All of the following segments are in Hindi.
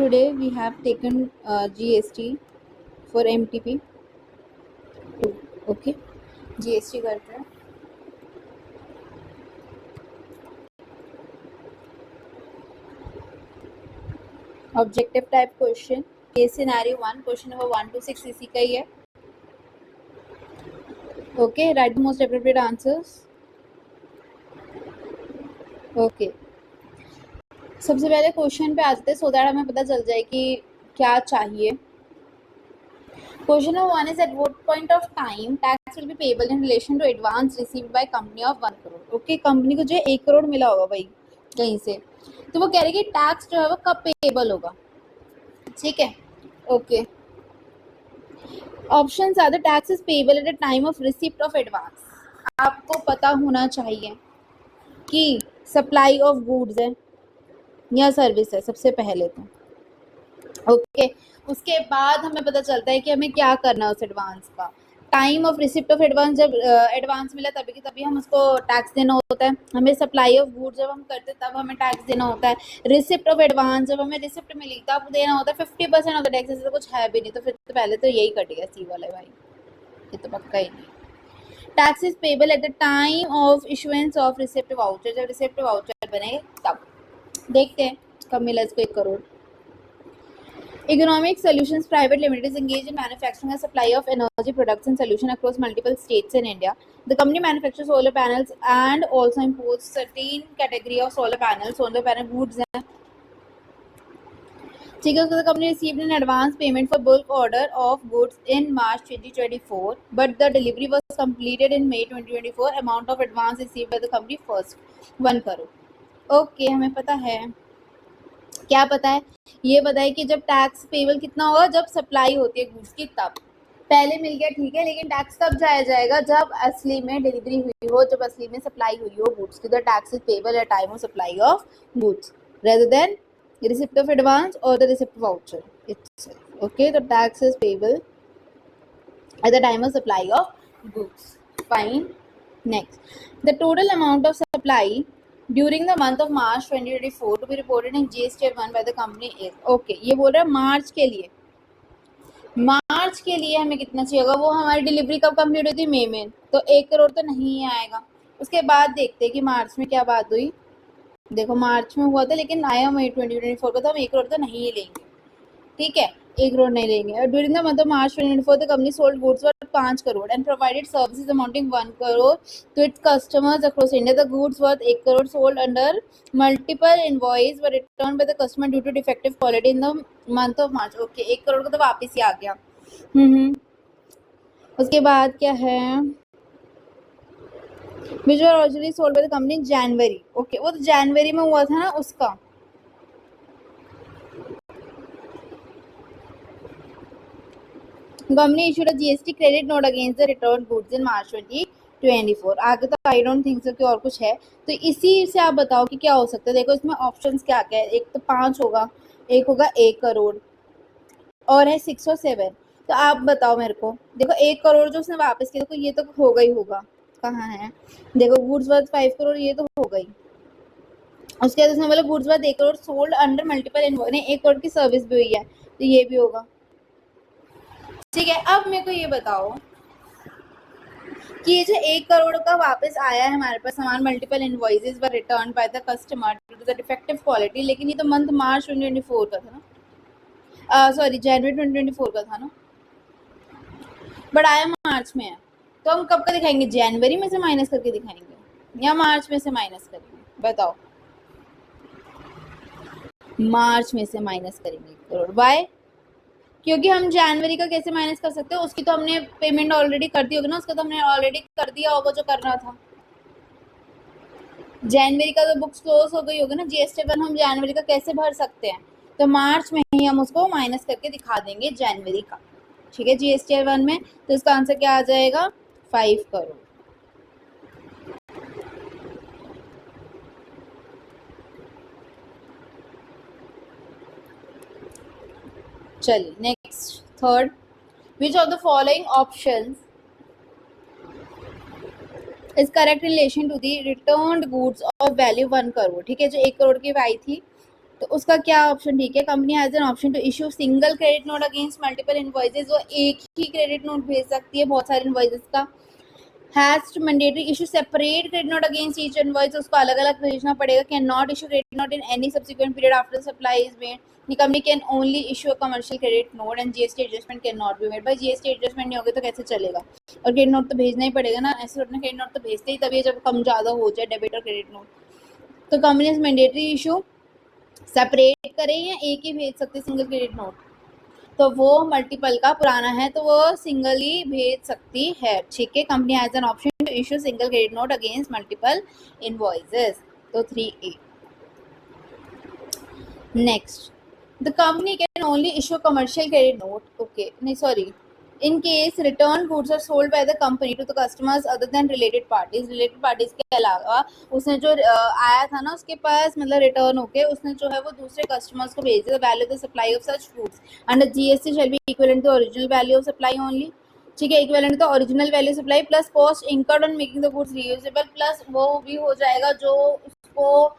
today we have taken GST for MTP. Okay, GST करते हैं. Objective type question. Case scenario 1, question number 1 to 6 इसी का ही है. Okay, write the most appropriate answers. Okay. सबसे पहले क्वेश्चन पे आते हैं सो दैट हमें पता चल जाए कि क्या चाहिए. Question number 1 is at what point of time tax will be payable in relation to advance received by company of 1 crore. Okay, company को जो है 1 करोड़ मिला होगा भाई कहीं से, तो वो कह रहे कि टैक्स जो है वो कब पेबल होगा. ठीक है. Okay. Options are the tax is payable at the time of receipt of advance. आपको पता होना चाहिए कि सप्लाई ऑफ गुड्स है या सर्विस है सबसे पहले तो. ओके. उसके बाद हमें पता चलता है कि हमें क्या करना है उस एडवांस का. Time of receipt of advance, जब एडवांस मिला तभी की तभी हम उसको टैक्स देना होता है. हमें सप्लाई ऑफ गुड्स जब हम करते हैं तब हमें टैक्स देना होता है. रिसिप्ट ऑफ एडवांस जब हमें रिसिप्ट मिली तब देना होता है 50% ऑफ द टैक्स. ऐसा कुछ है भी नहीं तो फिर तो पहले तो यही कट गया सी वाला भाई, ये तो पक्का ही नहीं. Tax is payable at the time of issuance of receipt voucher. जब रिसिप्ट वाउचर बने तब. देखते हैं कब मिला इसको 1 crore. Economic Solutions Private Limited is engaged in manufacturing and supply of energy products and solutions across multiple states in India. The company manufactures solar panels and also imports certain category of solar panels. Solar panel goods हैं. ठीक है. The company received an advance payment for bulk order of goods in March 2024, but the delivery was completed in May 2024. Amount of advance received by the company first 1 crore. Okay, हमें पता है. क्या पता है? ये पता है कि जब टैक्स पेबल कितना होगा जब सप्लाई होती है गुड्स की तब. पहले मिल गया ठीक है, लेकिन टैक्स तब जाया जाएगा जब असली में डिलीवरी हुई हो, जब असली में सप्लाई हुई हो गुड्स की. The tax is payable at time of supply of goods rather than receipt of advance और the receipt voucher itself. Okay, तो tax is payable at the time of supply of goods. Fine. Next, the total amount of supply during the month of March 2024 to be reported in GST1 by the company is. Okay, ये बोल रहा है मार्च के लिए. मार्च के लिए हमें कितना चाहिए होगा? वो हमारी डिलीवरी कब कंप्लीट हुई थी? मई में. तो 1 करोड़ तो नहीं आएगा. उसके बाद देखते हैं कि मार्च में क्या बात हुई. देखो मार्च में हुआ था लेकिन आया मई 2024 को, तो हम 1 करोड़ तो नहीं लेंगे. ठीक है, 1 करोड़ नहीं लेंगे. और during the month of March 2024 the company sold goods worth 5 crore and provided services amounting 1 crore to its customers across India. The goods worth 1 crore sold under multiple invoice were returned by the customer due to defective quality in the month of March. Okay, 1 crore को तो वापस ही आ गया. उसके बाद क्या है? which were originally sold by the company in January. Okay, वो तो जनवरी में हुआ था ना उसका. Company issued a GST credit note against the returned goods in March 2024. आगे तो आई डोंट थिंक सो कि और कुछ है. तो इसी से आप बताओ कि क्या हो सकता है. देखो इसमें ऑप्शंस क्या क्या है. एक तो 5 होगा, एक होगा 1 करोड़ और है 6 और 7. तो आप बताओ मेरे को. देखो 1 करोड़ जो उसने वापस किया, देखो ये तो होगा ही होगा. कहाँ है? देखो गुड्स वर्थ 5 करोड़, ये तो हो गई. उसके बाद उसने बोला goods worth 1 crore sold under multiple invoice. नहीं, 1 करोड़ की सर्विस भी हुई है तो ये भी होगा. ठीक है. अब मेरे को ये बताओ कि ये जो 1 करोड़ का वापस आया है हमारे पास सामान, multiple invoices were return by the customer due to the defective quality. लेकिन ये तो मंथ मार्च 2024 का था ना, सॉरी जनवरी 2024 का था ना, बट आया मार्च में है. तो हम कब का दिखाएंगे? जनवरी में से माइनस करके दिखाएंगे या मार्च में से माइनस करेंगे? बताओ. मार्च में से माइनस करेंगे 1 करोड़. वाई? क्योंकि हम जनवरी का कैसे माइनस कर सकते हैं? उसकी तो हमने पेमेंट ऑलरेडी कर दी होगी ना, उसका तो हमने ऑलरेडी कर दिया होगा जो करना था. जनवरी का तो बुक्स क्लोज हो गई होगी ना. GST1 हम जनवरी का कैसे भर सकते हैं? तो मार्च में ही हम उसको माइनस करके दिखा देंगे जनवरी का. ठीक है, GST1 में. तो इसका आंसर क्या आ जाएगा? 5 करोड़. चलिए next, third. Which of the following options is correct in relation to the returned goods of value 1 crore. ठीक है, जो 1 करोड़ की आई थी तो उसका क्या ऑप्शन ठीक है, company has an option to issue single credit note against multiple invoices, वो एक ही क्रेडिट नोट भेज सकती है बहुत सारे इनवॉइसेज का। Has to mandatory issue separate credit note against each invoice, उसको अलग अलग भेजना पड़ेगा। Can not issue credit note in any subsequent period after supply is made, the company can only issue a commercial credit note and GST adjustment cannot be made। भाई GST adjustment नहीं होगी तो कैसे चलेगा, और क्रेडिट नोट तो भेजना ही पड़ेगा ना, ऐसे अपने क्रेडिट नोट तो भेजते ही तभी जब कम ज़्यादा हो जाए डेबिट और क्रेडिट नोट। तो कंपनी मैंडेटरी इशू सेपरेट करें या एक ही भेज सकते सिंगल क्रेडिट नोट, तो वो मल्टीपल का पुराना है तो वो सिंगल ही भेज सकती है, ठीक है। Company has an option to issue single credit note against multiple invoices, तो 3A। Next, the company can only issue commercial credit note, okay, नहीं sorry, in case return goods are sold by the company to the customers other than related parties के अलावा उसने जो आया था ना उसके पास मतलब रिटर्न होके उसने जो है वो दूसरे कस्टमर्स को भेज दिया, value the supply of such goods under GST shall be equivalent to original value of supply only, ठीक है, equivalent to original value supply plus cost incurred on making the goods reusable, plus वो भी हो जाएगा जो उसको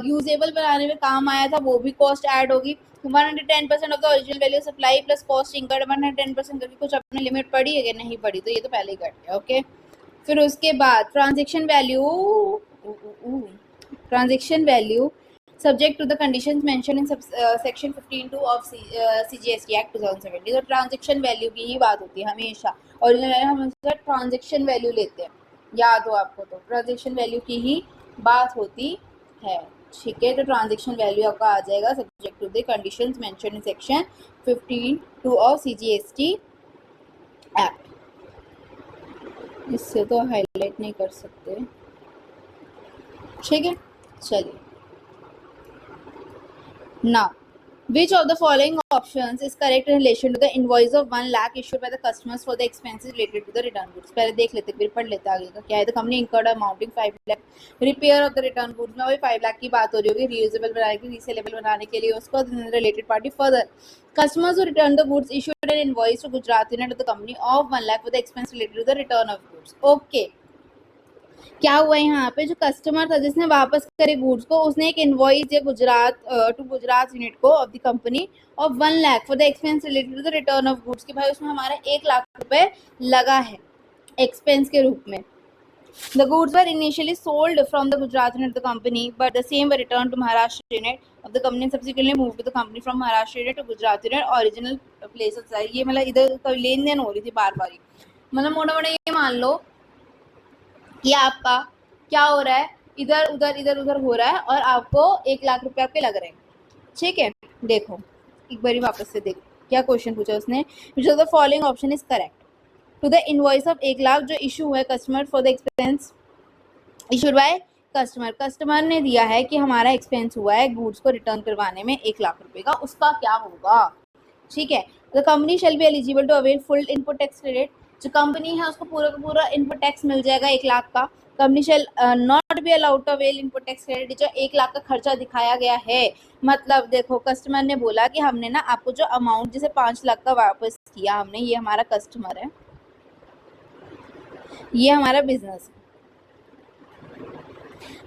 यूजेबल बनाने में काम आया था वो भी कॉस्ट ऐड होगी। 110% of the original value supply plus cost incurred 110% करके कुछ अपने लिमिट पड़ी है कि नहीं पड़ी, तो ये तो पहले ही कट गया, ओके। फिर उसके बाद transaction value subject to the conditions mention in section 15(2) of CGST act 2017। तो ट्रांजेक्शन वैल्यू की ही बात होती है हमेशा, ओरिजिनल हम हमेशा ट्रांजेक्शन वैल्यू लेते हैं, याद हो आपको, तो ट्रांजेक्शन वैल्यू की ही बात होती है, ठीक है। तो ट्रांजेक्शन वैल्यू आपका आ जाएगा subject to the conditions mention in section 15(2) of CGST act. इससे तो हाईलाइट नहीं कर सकते, ठीक है, चलिए। Now which of the following options is correct in relation to the invoice of 1 lakh issued by the customers for the expenses related to the return goods। पहले देख लेते फिर पढ़ लेते आगे का क्या है। तो company incurred amounting 5 lakh repair of the return goods में वही 5 लाख की बात हो रही होगी, रीयूजेबल बनाने की रीसेलेबल बनाने के लिए उसको related party further customers who return the goods issued an invoice to Gujarat Unit of the company of 1 lakh for the expense related to the return of goods, okay। क्या हुआ यहाँ पे, जो कस्टमर था जिसने वापस करे गुड्स को उसने एक इनवॉइस दिया गुजरात यूनिट को of the company of 1 lakh for the expense related to the return of goods, कि भाई उसमें हमारा 1 लाख रुपए लगा है एक्सपेंस के रूप में। The goods were initially sold from the Gujarat unit of the company, but the same were returned to Maharashtra unit of the company and subsequently moved to the company from Maharashtra unit to Gujarat unit original place of sale। ये मतलब इधर लेन देन हो रही थी बार बार, मतलब मोटा मोटा ये मान लो कि आपका क्या हो रहा है, इधर उधर हो रहा है और आपको 1 लाख रुपए आपके लग रहे हैं, ठीक है। देखो एक बार वापस से देखो क्या क्वेश्चन पूछा उसने, which of the following option is correct to the invoice of 1 lakh जो इशू हुआ है customer for the expense issued by customer ने दिया है कि हमारा एक्सपेंस हुआ है गुड्स को रिटर्न करवाने में 1 लाख रुपए का, उसका क्या होगा, ठीक है। The company shall be eligible to avail full input tax credit, जो कंपनी है उसको पूरा का पूरा इनपुट टैक्स मिल जाएगा 1 लाख का। Company shall not be allowed to avail input tax credit, जो 1 लाख का खर्चा दिखाया गया है, मतलब देखो कस्टमर ने बोला कि हमने ना आपको जो अमाउंट जैसे 5 लाख का वापस किया हमने, ये हमारा कस्टमर है, ये हमारा बिजनेस है,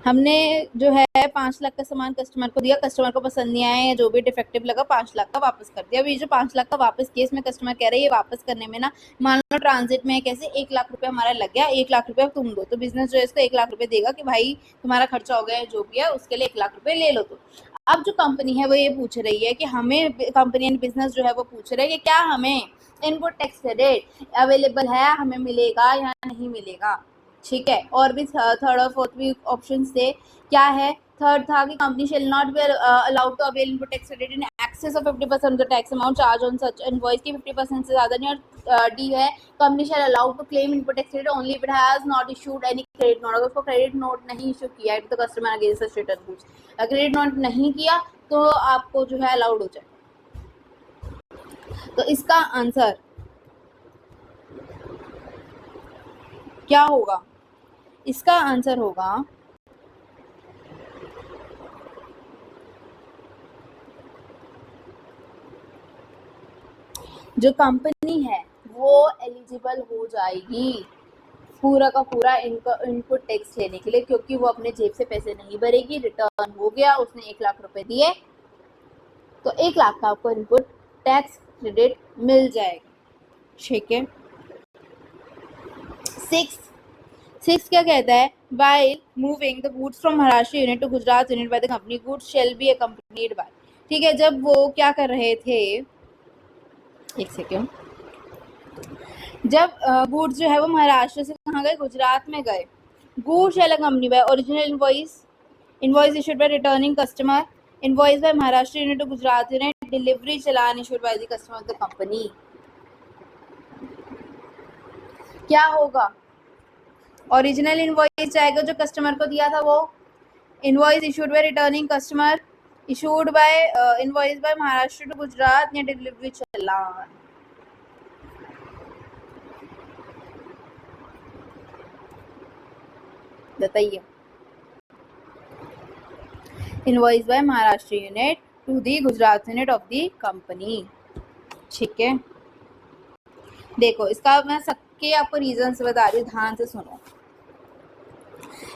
हमने जो है 5 लाख का सामान कस्टमर को दिया, कस्टमर को पसंद नहीं आया या जो भी डिफेक्टिव लगा 5 लाख का वापस कर दिया। अब ये जो 5 लाख का वापस केस में कस्टमर कह रहे हैं ये वापस करने में ना मान लो ट्रांजिट में कैसे 1 लाख रुपए हमारा लग गया, 1 लाख रुपए तुम दो, तो बिजनेस जो है इसको 1 लाख रुपए देगा कि भाई तुम्हारा खर्चा हो गया है जो भी है उसके लिए 1 लाख रुपए ले लो। तो अब जो कंपनी है वो ये पूछ रही है कि हमें, कंपनी एंड बिजनेस जो है वो पूछ रहे हैं कि क्या हमें इनपुट टैक्स क्रेडिट अवेलेबल है, हमें मिलेगा या नहीं मिलेगा, ठीक है। और भी थर्ड और फोर्थ भी ऑप्शन थे, क्या है, थर्ड था कि company shall not be allowed to avail input tax credit in excess of 50% of the tax amount charge on such invoice की 50% से ज़्यादा नहीं। और डी है company shall allowed to claim input tax credit only if it has not issued any credit note, अगर उसको क्रेडिट नोट नहीं इशू किया है तो customer against such return goods, credit note नहीं किया तो आपको जो है अलाउड हो जाए। तो इसका आंसर क्या होगा, इसका आंसर होगा जो कंपनी है वो एलिजिबल हो जाएगी पूरा का पूरा इनपुट टैक्स लेने के लिए, क्योंकि वो अपने जेब से पैसे नहीं भरेगी, रिटर्न हो गया, उसने 1 लाख रुपए दिए, तो 1 लाख का आपको इनपुट टैक्स क्रेडिट मिल जाएगा, ठीक है। 6 क्या कहता है, by moving the goods from Maharashtra unit to Gujarat unit by the company goods shall be accompanied by, ठीक है। जब वो क्या कर रहे थे, एक सेकेंड, जब गुड्स जो है वो महाराष्ट्र से कहाँ गए, गुजरात में गए, goods shall accompany by original invoice issued by returning customer, invoice by Maharashtra unit to Gujarat unit, delivery challan issued by the customer of the company. क्या होगा, ओरिजिनल इनवॉइस जाएगा जो कस्टमर को दिया था वो, invoice issued by returning customer, issued by invoice by Maharashtra to Gujarat या डिलीवरी चालान। बताइए, invoice by Maharashtra unit to the Gujarat unit of the company, ठीक है। देखो इसका मैं सबके आपको रीजन से बता रही हूँ, ध्यान से सुनो।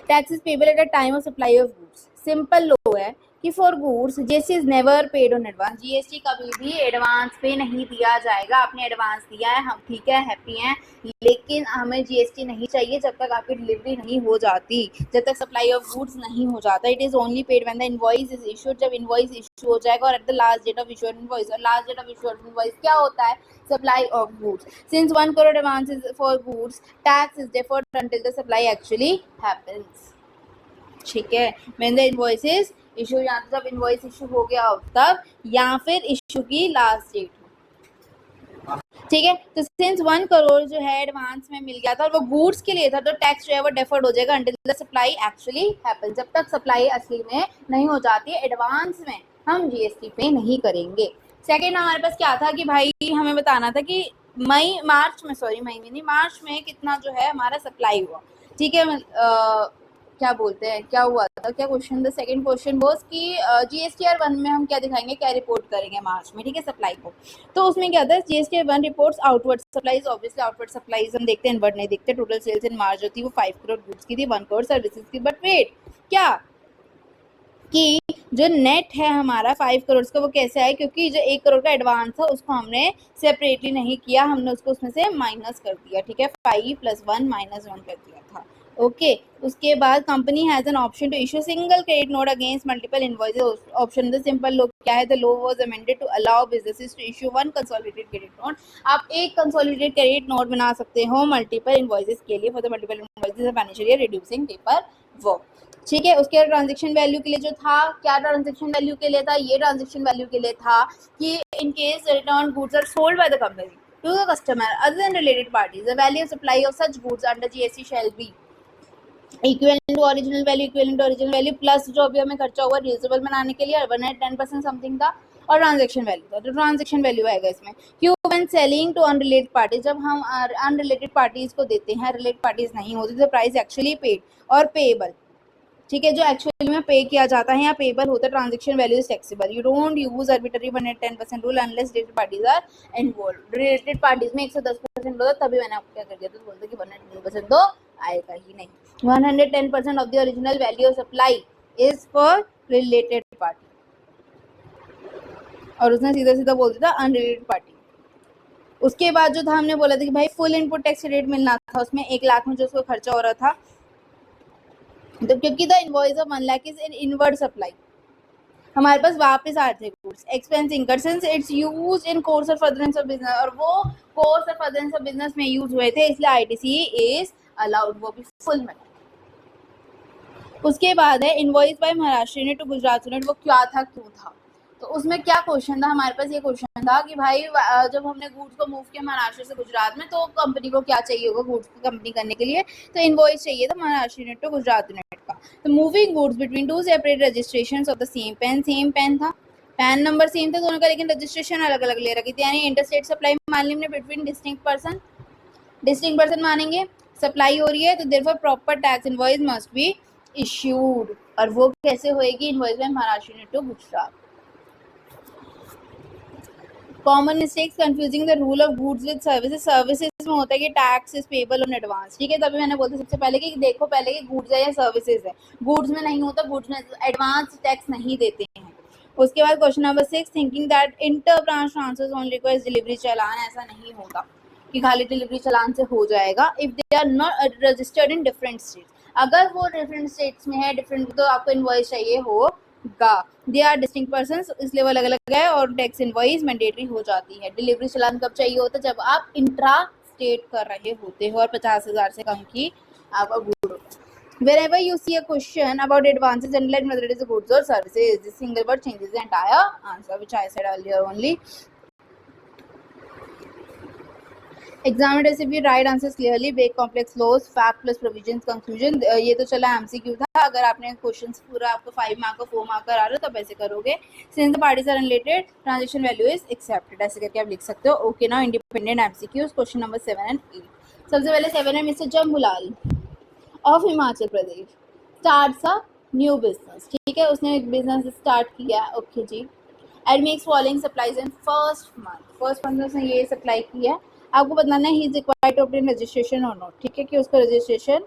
Taxes payable at the time of supply of goods, simple law है कि for goods GST is never paid on advance, GST कभी भी एडवांस पे नहीं दिया जाएगा। आपने एडवांस दिया है, हम ठीक है, हैप्पी हैं, लेकिन हमें जीएसटी नहीं चाहिए जब तक आपकी डिलीवरी नहीं हो जाती, जब तक सप्लाई ऑफ गुड्स नहीं हो जाता। It is only paid when the invoice is issued, जब इनवॉइस इशू हो जाएगा और at the last date of issued invoice, और last date of issued invoice क्या होता है, supply of goods. Since 1 crore advance is for goods, tax is deferred until the supply actually happens, ठीक है। When the invoice is issue, या तो जब इनवॉइस इशू हो गया हो तब, या फिर इशू की लास्ट डेट हो, ठीक है। तो सिंस 1 crore जो है एडवांस में मिल गया था और वो गुड्स के लिए था, तो टैक्स जो है वो डेफर्ड हो जाएगा until the supply actually happen, जब तक सप्लाई असली में नहीं हो जाती है, एडवांस में हम जीएसटी पे नहीं करेंगे। सेकेंड हमारे पास क्या था कि भाई हमें बताना था कि मार्च में कितना जो है हमारा सप्लाई हुआ, ठीक है। क्या बोलते हैं, क्या हुआ था, क्या क्वेश्चन था, सेकंड क्वेश्चन वाज कि जीएसटीआर 1 में हम क्या दिखाएंगे, क्या रिपोर्ट करेंगे मार्च में, ठीक है, सप्लाई को। तो उसमें क्या था, GSTR 1 reports outward supplies, obviously outward supplies हम देखते हैं, इनवर्ड नहीं देखते। टोटल सेल्स इन मार्च जो थी वो 5 crore गुड्स की थी, 1 crore सर्विसेज की। बट वेट, क्या कि जो नेट है हमारा 5 crore का वो कैसे आए, क्योंकि जो 1 crore का एडवांस था उसको हमने सेपरेटली नहीं किया, हमने उसको उसमें से माइनस कर दिया, ठीक है, 5 + 1 - 1 कर दिया था, ओके। उसके बाद company has an option to issue single credit note against multiple invoices, option the simple law क्या है, the law was amended to allow businesses to issue 1 consolidated credit note. आप एक कंसोलिडेटेड क्रेडिट नोट बना सकते हो मल्टीपल इनवॉइसेस के लिए, for the multiple invoices financial year reducing paper work, ठीक है। उसके ट्रांजेक्शन वैल्यू के लिए जो था, क्या ट्रांजेक्शन वैल्यू के लिए था, ये ट्रांजेक्शन वैल्यू के लिए था कि in case return goods are sold by the company to the customer other than related parties, the value of supply of such goods under GST shall be equivalent to original value plus जो अभी हमें खर्चा हुआ रियूजेबल बनाने के लिए 110% समथिंग था, और ट्रांजेक्शन वैल्यू था। तो ट्रांजेक्शन वैल्यू आएगा इसमें क्यों, when selling to unrelated parties, जब हम अनरिलेटेड पार्टीज को देते हैं, रिलेटेड पार्टीज नहीं होती, तो प्राइस एक्चुअली पेड और पेएबल, ठीक है, जो एक्चुअली में पे किया जाता है या पेबल होता है, transaction value is taxable. You don't use arbitrary 110% rule unless related parties are involved. Related parties में 110% होता, तभी मैंने आपको क्या कर दिया था, बोलते कि 110% तो आएगा ही नहीं। 110% of the original value of supply is for related party, और उसने सीधा सीधा बोल दिया था अनरिलेटेड पार्टी। उसके बाद जो था, हमने बोला था कि भाई फुल इनपुट टैक्स रेट मिलना था, उसमें 1 लाख में जो उसको खर्चा हो रहा था, तो क्योंकि the invoice of 1 lakh is in inward supply, हमारे पास वापस आ रहे goods expense incurred since it's use in course of furtherance of business, और वो course of furtherance of business में यूज हुए थे, इसलिए आईटीसी इज अलाउड, वो भी फुल में। उसके बाद है invoice by Maharashtra unit to Gujarat unit, वो क्या था, क्यों था, तो उसमें क्या क्वेश्चन था हमारे पास, ये क्वेश्चन था कि भाई जब हमने गुड्स को मूव किया महाराष्ट्र से गुजरात में, तो कंपनी को क्या चाहिए होगा गुड्स को कंपनी करने के लिए, तो इनवॉइस चाहिए था Maharashtra unit to Gujarat unit का। तो moving goods between 2 separate registrations of the same PAN था, पैन नंबर सेम था दोनों का, लेकिन रजिस्ट्रेशन अलग अलग ले रखी थी, यानी इंटरस्टेट सप्लाई मान ली हमने बिटवीन डिस्टिंक्ट पर्सन मानेंगे, सप्लाई हो रही है, तो therefore proper tax invoice must be issued, और वो कैसे होएगी, invoice by Maharashtra unit to Gujarat. Common mistakes confusing the rule of goods with services में होता है कि tax is payable on advance, ठीक है। तभी मैंने बोलता सबसे पहले कि देखो पहले कि गुड्स है या सर्विसेज है, गुड्स में नहीं होता, गुड्स में एडवांस टैक्स नहीं देते हैं, उसके बाद question number 6, thinking that inter branch transfers only requires delivery चालान, ऐसा नहीं होगा कि खाली डिलीवरी चालान से हो जाएगा। If they are not registered in different states, अगर वो डिफरेंट स्टेट्स में है डिफरेंट, तो आपको इनवॉइस चाहिए होगा। दे आर डिस्टिंक्ट पर्सन्स, इसलिए वो अलग अलग है, और टैक्स इनवॉइस मैंडेटरी हो जाती है। डिलीवरी चालान कब चाहिए होता है? जब आप इंट्रा स्टेट कर रहे होते हो और 50,000 से कम की आपका गुड होता है। Wherever you see a question about advances and like whether it is goods or services, this single word changes the entire answer, which I said earlier only. Examiner does if you write answers clearly, break complex laws, fact plus provisions, conclusion. ये तो चला MCQ था। अगर आपने क्वेश्चंस पूरा आपको 5 मार्क का 4 मार्क का आ रहा है तब ऐसे करोगे। Since the parties are unrelated, transaction value is accepted, ऐसे करके आप लिख सकते हो। Okay, now independent MCQs, question number 7 and 8. सबसे पहले 7 है mister Jambulal of Himachal Pradesh starts a new business. ठीक है, उसने एक बिजनेस स्टार्ट किया। ओके जी, and makes following supplies in first month में उसने ये सप्लाई किया है। आपको बताना है he is required to obtain registration और नॉट। ठीक है, कि उसको रजिस्ट्रेशन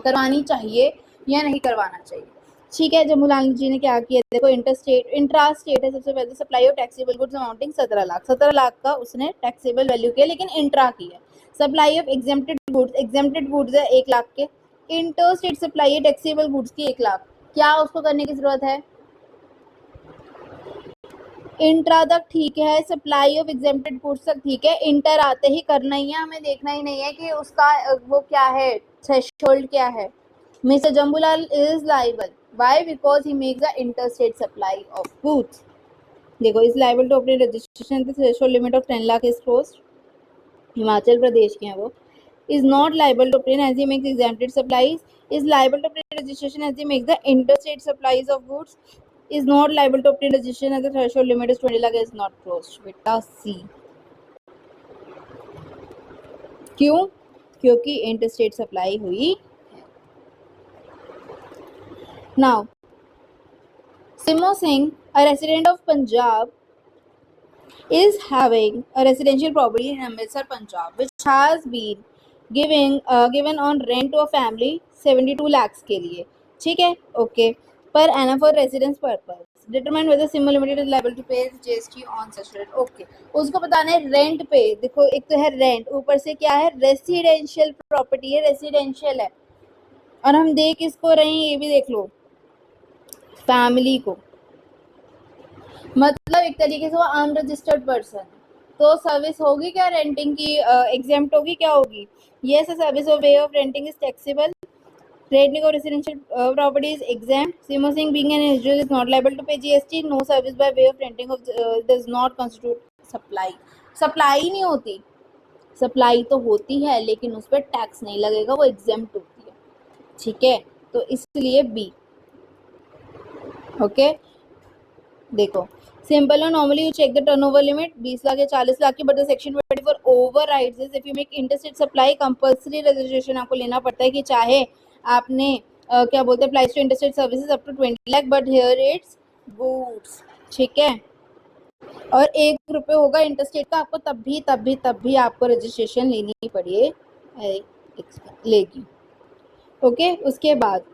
करवानी चाहिए या नहीं करवाना चाहिए। ठीक है, जम्बूलाल जी ने क्या किया, देखो इंट्रा स्टेट है। सबसे पहले supply of taxable goods amounting 17 lakh का उसने टैक्सेबल वैल्यू किया, लेकिन इंट्रा किया। सप्लाई ऑफ एग्जेम्प्टेड गुड्स है 1 लाख के। इंटर स्टेट सप्लाई है टैक्सेबल गुड्स की 1 लाख। क्या उसको करने की जरूरत है? इंट्रा तक ठीक है, सप्लाई ऑफ एग्जेम्प्टेड गुड्स तक ठीक है, इंटर आते ही करना ही है। हमें देखना ही नहीं है कि उसका वो क्या है, थ्रेशोल्ड क्या है। Mister Jambulal is liable, why? Because he makes the interstate supply of goods. देखो, is liable to obtain registration, the threshold limit of 10 lakh is crossed. Himachal Pradesh के हैं वो। is not liable to obtain as he makes exempted supplies, is liable to obtain registration as he makes the interstate supplies of goods, is not liable to obtain registration as the threshold limit is 20 lakh, is not crossed। बेटा C। क्यों? क्योंकि इंटरस्टेट सप्लाई हुई। Now, Simo Singh, a resident of Punjab, is having a residential property in Amritsar, Punjab, which has been given on rent to a family 72 lakhs के लिए। ठीक है, okay, per annum for residence purpose, determine whether Simo Limited is liable to pay GST on such rent। Okay, उसको बताना है रेंट पे। देखो, एक तो है रेंट, ऊपर से क्या है, रेसिडेंशियल प्रॉपर्टी है, रेसिडेंशियल है, और हम देख किसको रहे हैं ये भी देख लो, फैमिली को। मतलब एक तरीके से वो अनरजिस्टर्ड पर्सन, तो सर्विस होगी क्या रेंटिंग की, एग्जेम्प्ट होगी, क्या होगी? Yes, a service or way of renting is taxable. Renting of residential property is exempt. Simo Singh being an individual is not liable to pay GST. No service by way of renting of does not constitute supply. Supply नहीं होती, सप्लाई तो होती है लेकिन उस पर टैक्स नहीं लगेगा, वो एग्जेम्प्ट होती है। ठीक है, तो इसलिए बी। ओके, देखो, सिंपल और normally you check the turnover limit 20 lakh या 40 लाख की, but the section 24 overrides this. If you make interstate supply, compulsory registration आपको लेना पड़ता है कि चाहे आपने क्या बोलते हैं, applies to interstate services up to 20 lakh, but here it's goods. ठीक है, और 1 रुपये होगा इंटरस्टेट का, आपको तब भी आपको रजिस्ट्रेशन लेनी लेगी। ओके, उसके बाद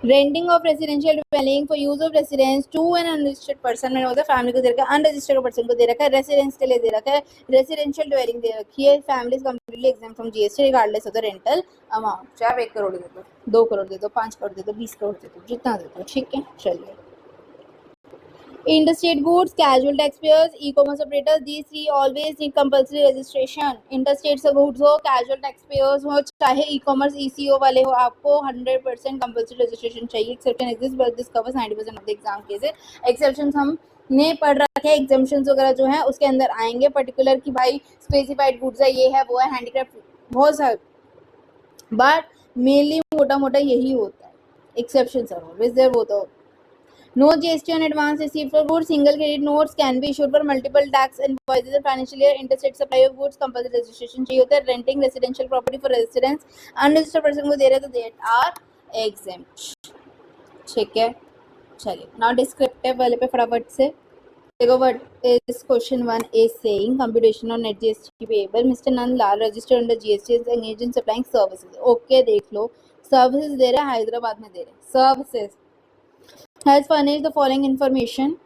renting of residential dwelling for use of residence to an unregistered person, मैंने बोला फैमिली को दे रखा है, अनरजिस्टर्ड पर्सन को दे रखा है, रेसिडेंस के लिए दे रखा है, रेसिडेंशियल dwelling दे रखी है, family is completely exempt from GST regardless of the rental amount. चाहे आप 1 करोड़ दे दो, 2 करोड़ दे दो, 5 करोड़ दे दो, 20 करोड़ दे दो, जितना दे दो। ठीक है, चलिए। Interstate goods, casual taxpayers, e-commerce operators, these 3 always need compulsory registration। Interstate से goods हो, casual taxpayers हो, चाहे e-commerce ECO वाले हो, आपको 100% compulsory registration चाहिए। Exception exists but this covers 90% of the exam cases। Exceptions हमने पढ़ रखे हैं, exemptions वगैरह जो है उसके अंदर आएंगे, पर्टिकुलर कि भाई स्पेसिफाइड गुड्स है, ये है, वो है, हैंडीक्राफ्ट, बहुत सारे, बट मेनली मोटा मोटा यही होता है। एक्सेप्शंस आर ऑलवेज देयर, वो तो No GST on advance received for goods. Single credit notes can be issued for multiple tax invoices and financial year. Interstate supply of goods, compulsory registration चाहिए होता है। Renting residential property for residents, unregistered person को दे रहे तो they are exempt। ठीक है, चलिए। Now descriptive वाले पे फटाफट से देखो, what is question 1 is saying computation on net GST payable। Mr. Nandlal registered under GST is engaged in supplying services। Okay, देख लो, services दे रहे हैं, हैदराबाद में दे रहे हैं services। Has furnish the following information.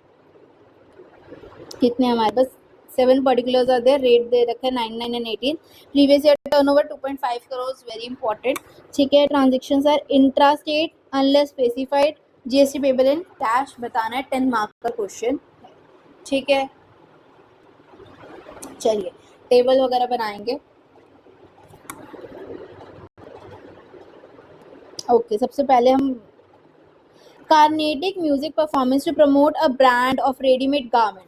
कितने हमारे पास 7 पर्टिकुलर्स आर देयर, रेट दे रखा है 99 and 18, previous year turnover 2.5 crore, very important. ठीक है, transactions are intra state unless specified, GST payable in cash बताना है, 10 मार्क का क्वेश्चन। ठीक है, चलिए टेबल वगैरह बनाएंगे। ओके, सबसे पहले हम Carnatic music performance to promote a brand of readymade garments.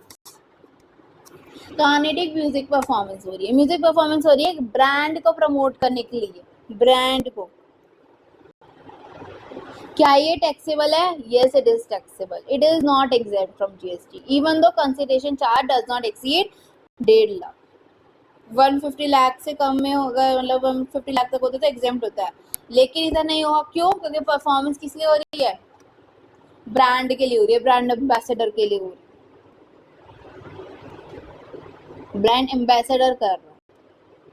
Carnatic music performance हो रही है, म्यूजिक परफॉर्मेंस हो रही है ब्रांड को प्रमोट करने के लिए, ब्रांड को। क्या ये टैक्सेबल है? Yes, it is taxable, it is not exempt from GST even though consideration charge does not exceed 1.5 lakh. 150 lakh से कम में होगा, मतलब 150 लाख तक होता है तो एग्जेम्प्ट होता है, लेकिन इधर नहीं होगा। क्यों? क्योंकि परफॉर्मेंस किस लिए हो रही है? ब्रांड के लिए हो रही है, ब्रांड एम्बेसडर के लिए हो रही है, ब्रांड एम्बेसडर कर रहा है।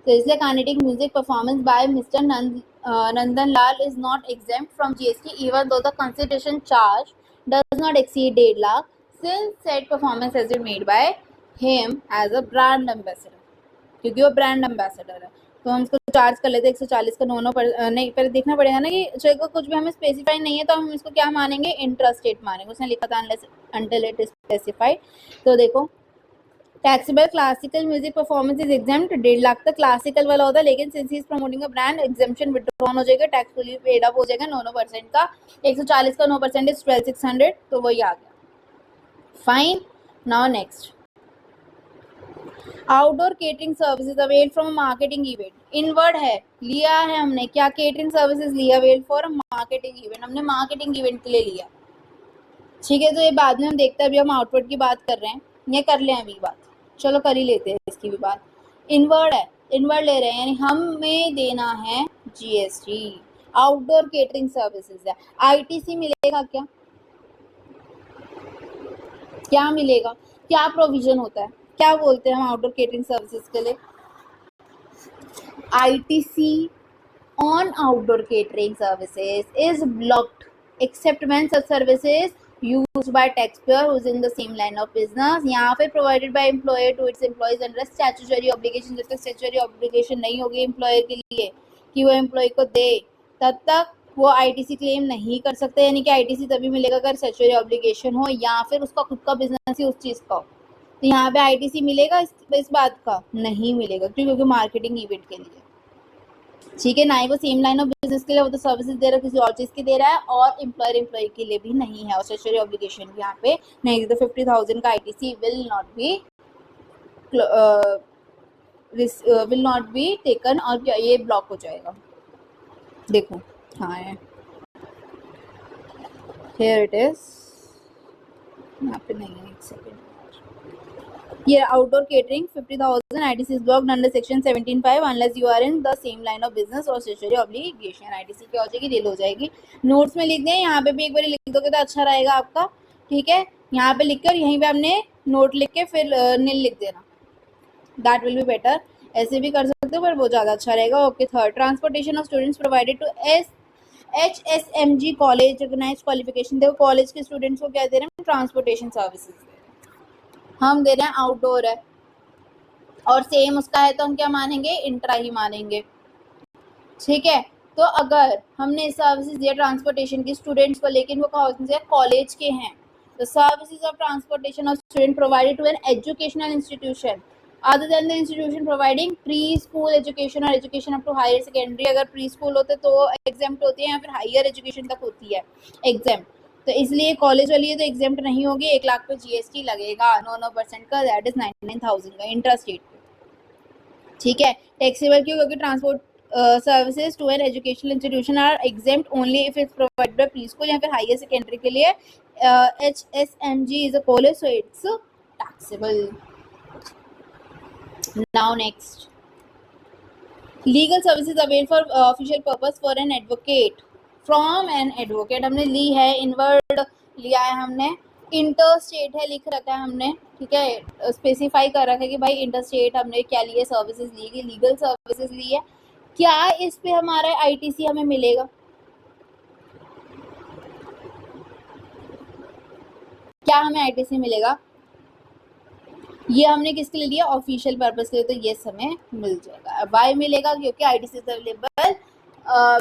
तो इसलिए Carnatic music performance by mister Nandan Lal is not exempt from GST even though the consideration charge does not exceed 1.5 lakh since said performance has been made by him as a brand ambassador, क्योंकि वो ब्रांड एम्बेसडर है। तो हम इसको चार्ज कर लेते हैं 140 का, नो नहीं, पहले देखना पड़ेगा ना कि चलो कुछ भी हमें स्पेसिफाई नहीं है तो हम इसको क्या मानेंगे? इंट्रास्टेट मानेंगे। उसने लिखा था अनटिल इट इज स्पेसिफाइड। तो देखो, taxable classical music performance is exempt 1.5 lakh तक क्लासिकल वाला होता है, लेकिन since he is promoting a brand exemption withdrawn हो जाएगा, टैक्स फुली पेड अप हो जाएगा 9% का। 140 का 9% इज 12,600, तो वही आ गया। Fine, now next, outdoor catering services avail from marketing event. Inward है, लिया है हमने क्या? केटरिंग सर्विसेज लिया, अवेल फॉर मार्केटिंग इवेंट, हमने मार्केटिंग इवेंट के लिए लिया। ठीक है, तो ये बाद में हम देखते हैं, अभी हम आउटवर्ड की बात कर रहे हैं, ये कर लें अभी बात, चलो कर ही लेते हैं इसकी भी बात। इनवर्ड है, इनवर्ड ले रहे हैं, यानी हमें देना है जीएसटी। आउटडोर केटरिंग सर्विसेज है, आईटीसी मिलेगा क्या? क्या मिलेगा? क्या प्रोविजन होता है? क्या बोलते हैं हम आउटडोर केटरिंग सर्विसेज के लिए? ITC on outdoor catering services is blocked except when such services used by taxpayer who is in the same line of business, यहाँ पे provided by employer to its employees under statutory obligation। जब तक statutory obligation नहीं होगी employer के लिए कि वो employee को दे, तब तक वो आईटीसी क्लेम नहीं कर सकते। यानी कि आईटीसी तभी मिलेगा अगर statutory obligation हो या फिर उसका खुद का बिजनेस ही उस चीज का हो। तो यहाँ पे आईटीसी मिलेगा इस बात का? नहीं मिलेगा, क्योंकि मार्केटिंग इवेंट के लिए। ठीक है, ना ही वो सेम लाइन ऑफ बिजनेस के लिए, वो तो सर्विसेज दे रहा है, किसी और चीज की दे रहा है, और एम्प्लॉय के लिए भी नहीं है, और स्टैट्यूटरी ऑब्लिगेशन भी यहाँ पे नहीं। तो 50,000 का ITC will not be taken, और क्या ये ब्लॉक हो जाएगा? देखो, हाँ है, हियर इट इज, यहाँ पे नहीं है, एक सेकेंड। ये outdoor catering 50,000 ITC is blocked under section 17(5) unless you are in the same line of business or statutory obligation। ITC क्या हो जाएगी? रील हो जाएगी। नोट्स में लिख दें, यहाँ पे भी एक बार लिख दोगे तो अच्छा रहेगा आपका। ठीक है, यहाँ पे लिख कर यहीं पे आपने नोट लिख के फिर नील लिख देना, दैट विल बी बेटर। ऐसे भी कर सकते हो पर वो ज़्यादा अच्छा रहेगा। Okay, third, transportation of students provided to HSMG college recognized qualification. देखो, कॉलेज के स्टूडेंट्स को क्या दे रहे हैं? ट्रांसपोर्टेशन सर्विसेज हम दे रहे हैं, आउटडोर है और सेम उसका है तो हम क्या मानेंगे? इंट्रा ही मानेंगे। ठीक है, तो अगर हमने सर्विसेज दिया ट्रांसपोर्टेशन की स्टूडेंट्स को, लेकिन वो कॉलेज के हैं, तो services of transportation of student provided to an educational institution other than the institution providing pre school education और education up to higher secondary. अगर प्री स्कूल होते तो एग्जेम्प्ट होती है, या फिर हायर एजुकेशन तक होती है एग्जेम्प्ट, तो इसलिए कॉलेज वाली है तो एग्जेम्प्ट नहीं होगी। 1 लाख पे जीएसटी लगेगा 9% का, दैट इज 99,000 का इंट्रास्टेट। ठीक है, टैक्सेबल क्यों? क्योंकि transport services to an educational institution are exempt only if it's provided by pre school या फिर हायर सेकेंडरी के लिए HSMG is a college, so it's taxable. Now next, legal services avail for official purpose for an advocate from an advocate. हमने ली है, इनवर्ड लिया है हमने, इंटर स्टेट है लिख रखा है हमने। ठीक है, स्पेसिफाई कर रखा है कि भाई इंटर स्टेट हमने क्या लिए? सर्विसेज ली गई, लीगल सर्विसेज ली है। क्या इस पे हमारा आईटीसी हमें मिलेगा? क्या हमें आईटीसी मिलेगा? ये हमने किसके लिए लिया? ऑफिशियल पर्पस के लिए, तो ये हमें मिल जाएगा। वाई मिलेगा? क्योंकि ITC is available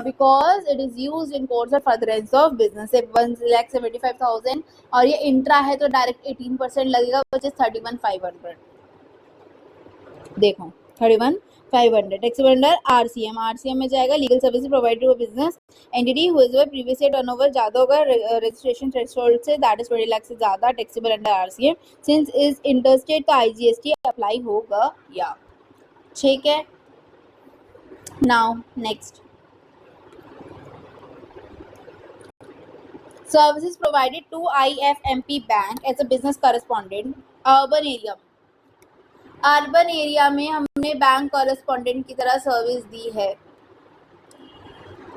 because it is used in course और फर्दरेंस ऑफ बिजनेस। 1,75,000 और ये इंट्रा है तो डायरेक्ट 18% लगेगा, विच इज 31,500। देखो 31,500 टैक्सेबल अंडर आरसीएम। आरसीएम में जाएगा legal services provided to business entity who is previous year turnover ज्यादा होगा रजिस्ट्रेशन थ्रेशोल्ड से, दैट इज 20 लाख से ज्यादा, taxable under RCM. Since is interstate तो आईजीएसटी अप्लाई होगा या। ठीक है, now next, services provided to IFMP bank as a business correspondent urban area. Urban area में हमने बैंक कॉरेस्पॉन्डेंट की तरह सर्विस दी है,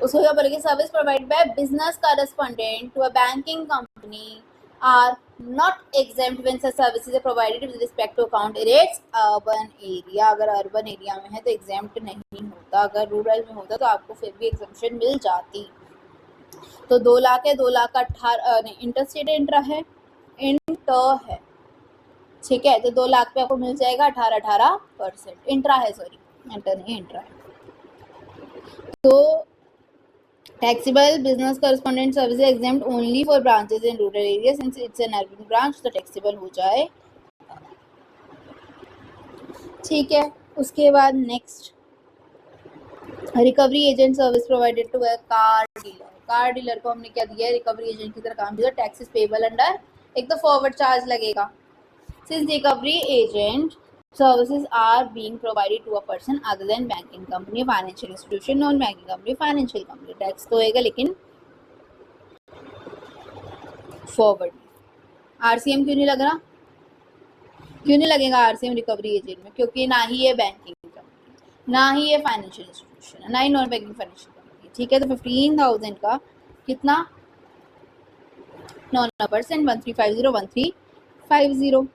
उसको क्या बोलेंगे? Service provide by business correspondent to a banking company are not exempt when such services are provided with respect to account in its urban area. अगर अर्बन एरिया में है तो एग्जेम्प्ट नहीं होता, अगर रूरल में होता तो आपको फिर भी एग्जेम्पशन मिल जाती। तो 2 लाख है, 2 लाख का 18 इंटरस्टेट इंट्रा है, इंटर है, ठीक है, तो 2 लाख पे आपको मिल जाएगा 18% इंट्रा है, सॉरी इंटर नहीं इंट्रा है। तो taxable business correspondent services exempt only for branches in rural areas since it's an urban branch, तो taxable हो जाए। ठीक है, उसके बाद next, recovery agent service provided to a car dealer. Car dealer को हमने क्या दिया है? रिकवरी एजेंट की तरह काम दिया। टैक्सेस पेबल अंडर, एक तो फॉरवर्ड चार्ज लगेगा। Since recovery agent services are being provided to a person other than banking company, financial institution, non-banking company, financial company, tax तो होएगा लेकिन फॉरवर्ड। आरसीएम क्यों नहीं लग रहा? क्यों नहीं लगेगा आरसीएम रिकवरी एजेंट में? क्योंकि ना ही ये बैंकिंग कंपनी, ना ही ये फाइनेंशियल इंस्टीट्यूशन, ना ही नॉन बैंकिंग फाइनेंशियल कंपनी। ठीक है, तो 15,000 का कितना? 9% 1350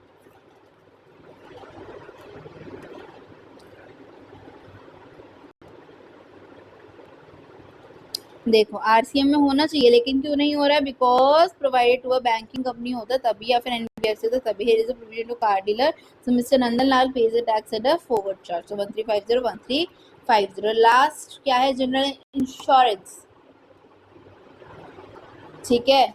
देखो आरसीएम में होना चाहिए लेकिन क्यों नहीं हो रहा है? Because provided to a banking company होता तभी, या फिर एनबीएफसी होता तभी। Here is a provision to car dealer, so mister Nandanlal pays the tax at a forward charge, so 1350 last क्या है? General insurance. ठीक है,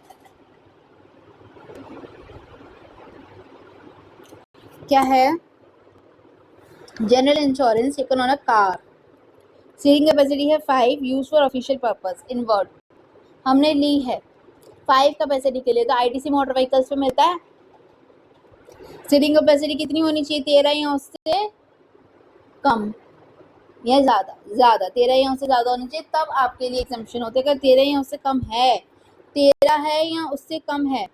क्या है? General insurance taken on a car, seating capacity है 5, use for official purpose in word हमने ली है 5 कैपेसिटी के लिए। तो आईटीसी मोटर व्हीकल्स पे मिलता है। सीटिंग कैपेसिटी कितनी होनी चाहिए? 13 या उससे कम या ज्यादा? ज्यादा, 13 या उससे ज्यादा होनी चाहिए, तब आपके लिए एग्जम्पशन होते हैं। अगर 13 या उससे कम है, 13 है या उससे कम है,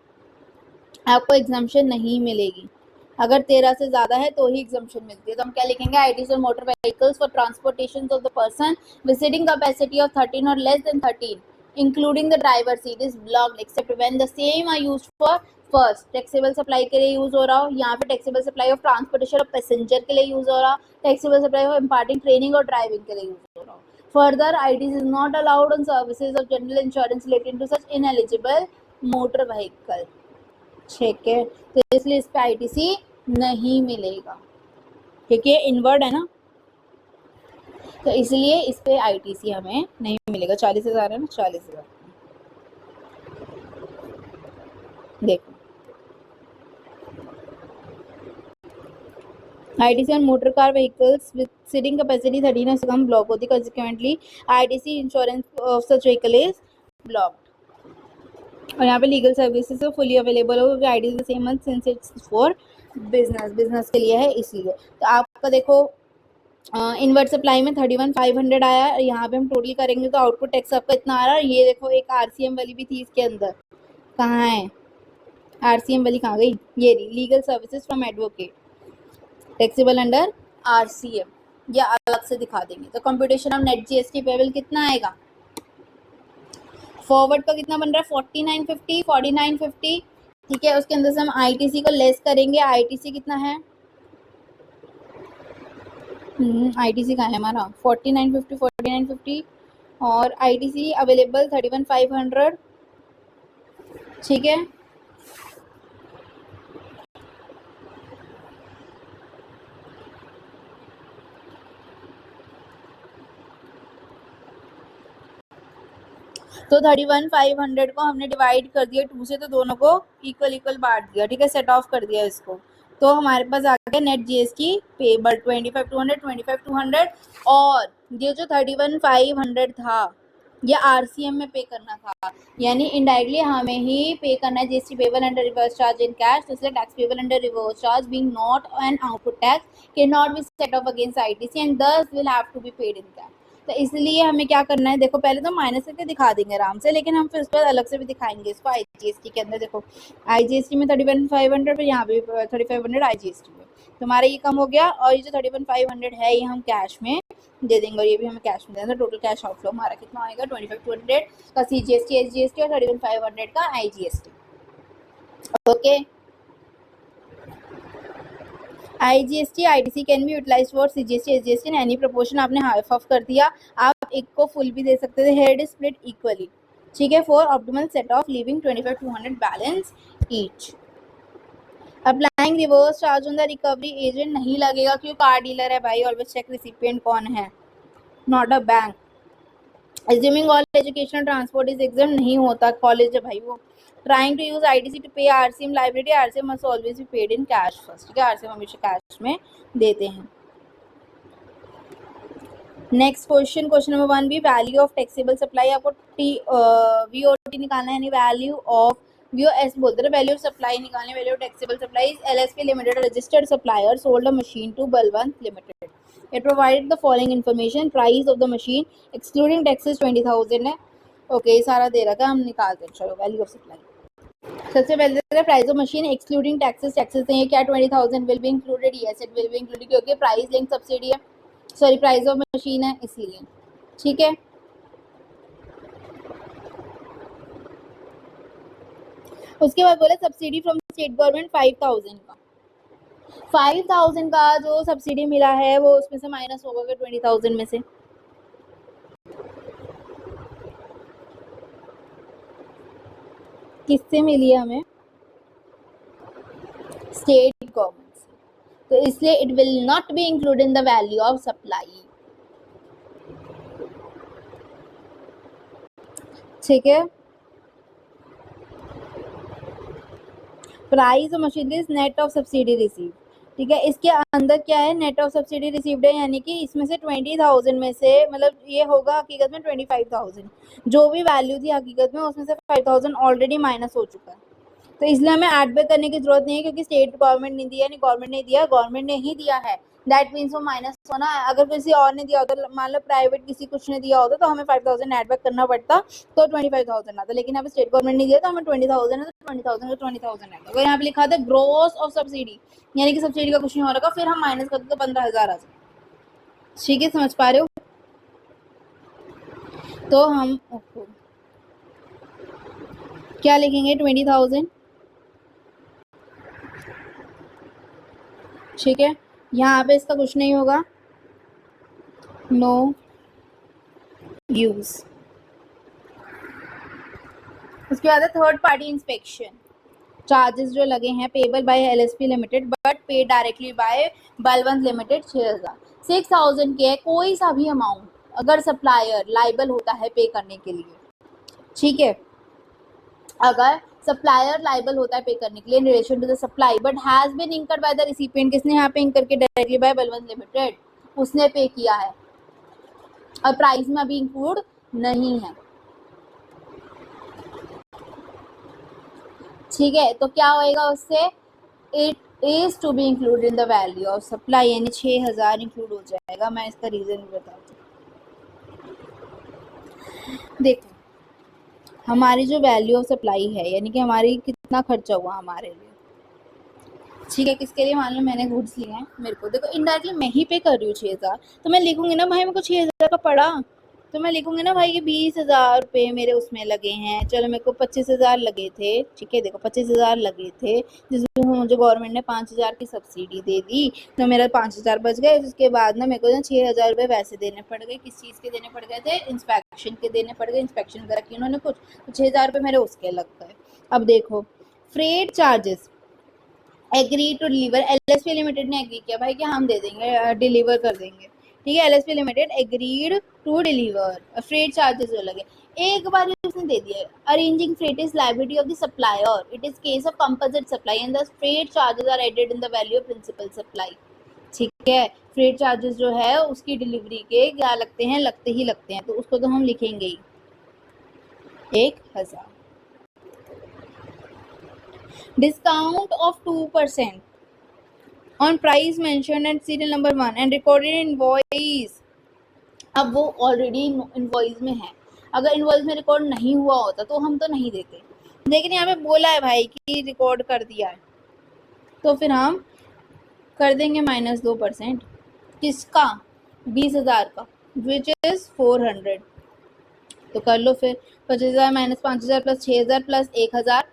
आपको एग्जम्पशन नहीं मिलेगी। अगर 13 से ज्यादा है तो ही एग्जम्पशन मिलती है। तो हम क्या लिखेंगे? आईटीसी और motor vehicles for transportation of the person with seating capacity of 13 और less than 13 including the driver seat is blocked except when the same are used for first taxable supply के लिए यूज हो रहा हो, यहाँ पे taxable supply of transportation of passenger के लिए यूज हो रहा हो, taxable supply of imparting training और ड्राइविंग के लिए यूज हो रहा हो। Further ITC is not allowed on services of general insurance related to such ineligible motor vehicle. ठीक है, तो इसलिए इस पे आईटीसी नहीं मिलेगा क्योंकि ये इनवर्ड है ना, तो इसलिए इस पे आईटीसी हमें नहीं मिलेगा। 40,000 है ना, 40,000। देखो ITC on motor car vehicles with sitting capacity 13 or come block होती, consequently ITC insurance of such vehicle is blocked। और यहाँ पे लीगल सर्विसेज तो फुली अवेलेबल हो क्योंकि ITC same month since it's for business के लिए है इसलिए। तो आपका देखो इनवर्ट सप्लाई में 31,500 आया, यहाँ पे हम टोटल करेंगे तो आउटपुट टैक्स आपका इतना आ रहा है। ये देखो एक आरसीएम वाली भी थी इसके अंदर, कहाँ है आरसीएम वाली? कहाँ गई? ये रही, legal services from advocate, taxable under RCM, या अलग से दिखा देंगे। तो computation of net GST payable कितना आएगा? फॉरवर्ड का कितना बन रहा है? 4950। ठीक है, उसके अंदर से हम आईटीसी को लेस करेंगे। आईटीसी कितना है? आईटीसी कहाँ है हमारा? 4950 और आईटीसी अवेलेबल 31,500। ठीक है, तो 31,500 को हमने डिवाइड कर दिया 2 से, तो दोनों को इक्वल इक्वल बांट दिया, ठीक है, सेट ऑफ कर दिया इसको। तो हमारे पास आ गया नेट जीएसटी पेबल 25,200 और ये जो 31,500 था ये आरसीएम में पे करना था, यानी इनडायरेक्टली हमें ही पे करना है GST payable under reverse charge in cash. तो इसलिए tax payable under reverse charge being not an output tax can not be set off against ITC and this will have to be paid in cash. तो इसलिए हमें क्या करना है, देखो पहले तो माइनस करके दिखा देंगे आराम से, लेकिन हम फिर उस पर अलग से भी दिखाएंगे इसको आईजीएसटी के अंदर। देखो आईजीएसटी में 31,500 यहाँ पे 3500 आईजीएसटी में, तो हमारा ये कम हो गया। और ये जो 31,500 है ये हम कैश में दे देंगे और ये भी हमें कैश में देना। टोटल कैश आउटफ्लो हमारा कितना आएगा, 25,200 का सीजीएसटी एसजीएसटी और 31,500 का IGST. Okay, IGST ITC can be utilize for CGST SGST in any proportion. आपने हाफ ऑफ कर दिया, आप एक को फुल भी दे सकते थे, हेड स्प्लिट इक्वली, ठीक है, for optimal set of living 25,200 balance each. Applying reverse charge on the recovery agent नहीं लगेगा क्यों, कार डीलर है भाई, ऑलवेज चेक रिसिपिएंट कौन है, not a bank. Assuming all educational transport is exempt, नहीं होता, कॉलेज है भाई वो। Trying to use ITC to pay RCM liability, RCM must always be paid in cash first, ठीक है, RCM हमेशा कैश में देते हैं। नेक्स्ट क्वेश्चन, क्वेश्चन नंबर 1 भी वैल्यू ऑफ टैक्सेबल सप्लाई। आपको VOT निकालना है, यानी वैल्यू ऑफ VOS बोलते हैं, वैल्यू ऑफ सप्लाई निकालने, value of taxable supply is LSP limited registered supplier sold a machine to Balwant limited. It provided the following information: price of the machine excluding taxes 20,000 है। ओके, ये सारा दे रखा है, हम निकालते हैं। चलो वैल्यू ऑफ सप्लाई सबसे पहले price of machine excluding taxes, taxes देंगे क्या, 20,000 will be included, yes it will be included, क्योंकि प्राइस लिंक सब्सिडी है, सॉरी प्राइस ऑफ मशीन है इसलिए, ठीक है। उसके बाद बोले सब्सिडी फ्रॉम स्टेट गवर्नमेंट 5,000 का, 5,000 का जो सब्सिडी मिला है वो उसमें से माइनस होगा 20,000 में से, किससे मिली है हमें, स्टेट गवर्नमेंट से, तो इसलिए it will not be included in the value of supply, ठीक है। Price of machine is net of subsidy receive, ठीक है, इसके अंदर क्या है, नेट ऑफ सब्सिडी रिसीव्ड है, यानी कि इसमें से 20,000 में से, मतलब ये होगा हकीकत में 25,000, जो भी वैल्यू थी हकीकत में उसमें से 5,000 ऑलरेडी माइनस हो चुका है, तो इसलिए हमें ऐड बैक करने की जरूरत नहीं है, क्योंकि स्टेट गवर्नमेंट ने दिया, यानी गवर्नमेंट ने दिया, गवर्नमेंट ने ही दिया है, दैट मीन्स वो माइनस होना है। अगर किसी और ने दिया होता, मान लो प्राइवेट किसी कुछ ने दिया होता, तो हमें 5,000 ऐड बैक करना पड़ता, तो 25,000 आता, लेकिन अब स्टेट गवर्नमेंट ने दिया तो हमें 20,000 है, तो 20,000 का 20,000 है। अगर यहाँ पे लिखा था ग्रोस ऑफ सब्सिडी, यानी कि सब्सिडी का कुछ नहीं हो रहा, फिर हम माइनस करते तो 15,000 आ जाए, ठीक है, समझ पा रहे हो। तो हम क्या लिखेंगे, 20,000, ठीक है, यहाँ पे इसका कुछ नहीं होगा, नो यूज। उसके बाद है थर्ड पार्टी इंस्पेक्शन चार्जेस जो लगे हैं, payable by LSP limited but पे डायरेक्टली बाय बलवंत लिमिटेड 6,000 के, कोई सा भी अमाउंट अगर सप्लायर लाइबल होता है पे करने के लिए, ठीक है, अगर सप्लायर लाइबल होता है पे करने के लिए in relation to the supply but has been incurred by the recipient, किसने यहाँ पे इंकर के, डायरेक्टली बाय बलवंत लिमिटेड, उसने पे किया है, और प्राइस में अभी इंक्लूड नहीं है, ठीक है, तो क्या होएगा उससे, it is to be included in the value of supply, यानी 6,000 इंक्लूड हो जाएगा। मैं इसका रीजन भी बताती हूँ। देखो हमारी जो वैल्यू ऑफ सप्लाई है, यानी कि हमारी कितना खर्चा हुआ हमारे लिए, ठीक है, किसके लिए, मान लो मैंने गुड्स लिए हैं, मेरे को देखो इनडायरेक्टली मैं ही पे कर रही हूँ 6,000, तो मैं लिखूंगी ना भाई मेरे को 6,000 का पड़ा, तो मैं लिखूंगी ना भाई कि 20,000 रुपये मेरे उसमें लगे हैं, चलो मेरे को 25,000 लगे थे, ठीक है, देखो 25,000 लगे थे, जिसमें मुझे गवर्नमेंट ने 5,000 की सब्सिडी दे दी, तो मेरा 5,000 बच गए। उसके बाद ना मेरे को ना 6,000 रुपये वैसे देने पड़ गए, किस चीज़ के देने पड़ गए थे, इंस्पेक्शन के देने पड़ गए, इंस्पेक्शन वगैरह की उन्होंने कुछ, तो 6,000 रुपये मेरे उसके लग गए। अब देखो freight charges agree to deliver, LSP limited ने एग्री किया भाई कि हम दे देंगे, डिलीवर कर देंगे, ठीक है, LSP limited agreed to deliver, freight charges जो लगे, एक बार उसने दे दिया। Arranging freight is liability of the supplier, it is case of composite supply and the freight charges are added in the value of principal supply. ठीक है, फ्रेट चार्जेस जो है उसकी डिलीवरी के क्या लगते हैं, लगते ही लगते हैं, तो उसको तो हम लिखेंगे ही 1000। Discount of 2% on price mentioned at serial number 1 and recorded in invoice. अब वो ऑलरेडी इनवॉइस में है, अगर इनवॉइस में रिकॉर्ड नहीं हुआ होता तो हम तो नहीं देते, लेकिन यहाँ पे बोला है भाई कि रिकॉर्ड कर दिया है, तो फिर हम कर देंगे -2%। किसका? 20,000 का, विच इज 400। तो कर लो फिर 25,000 minus 5,000 plus 6,000 plus 1,000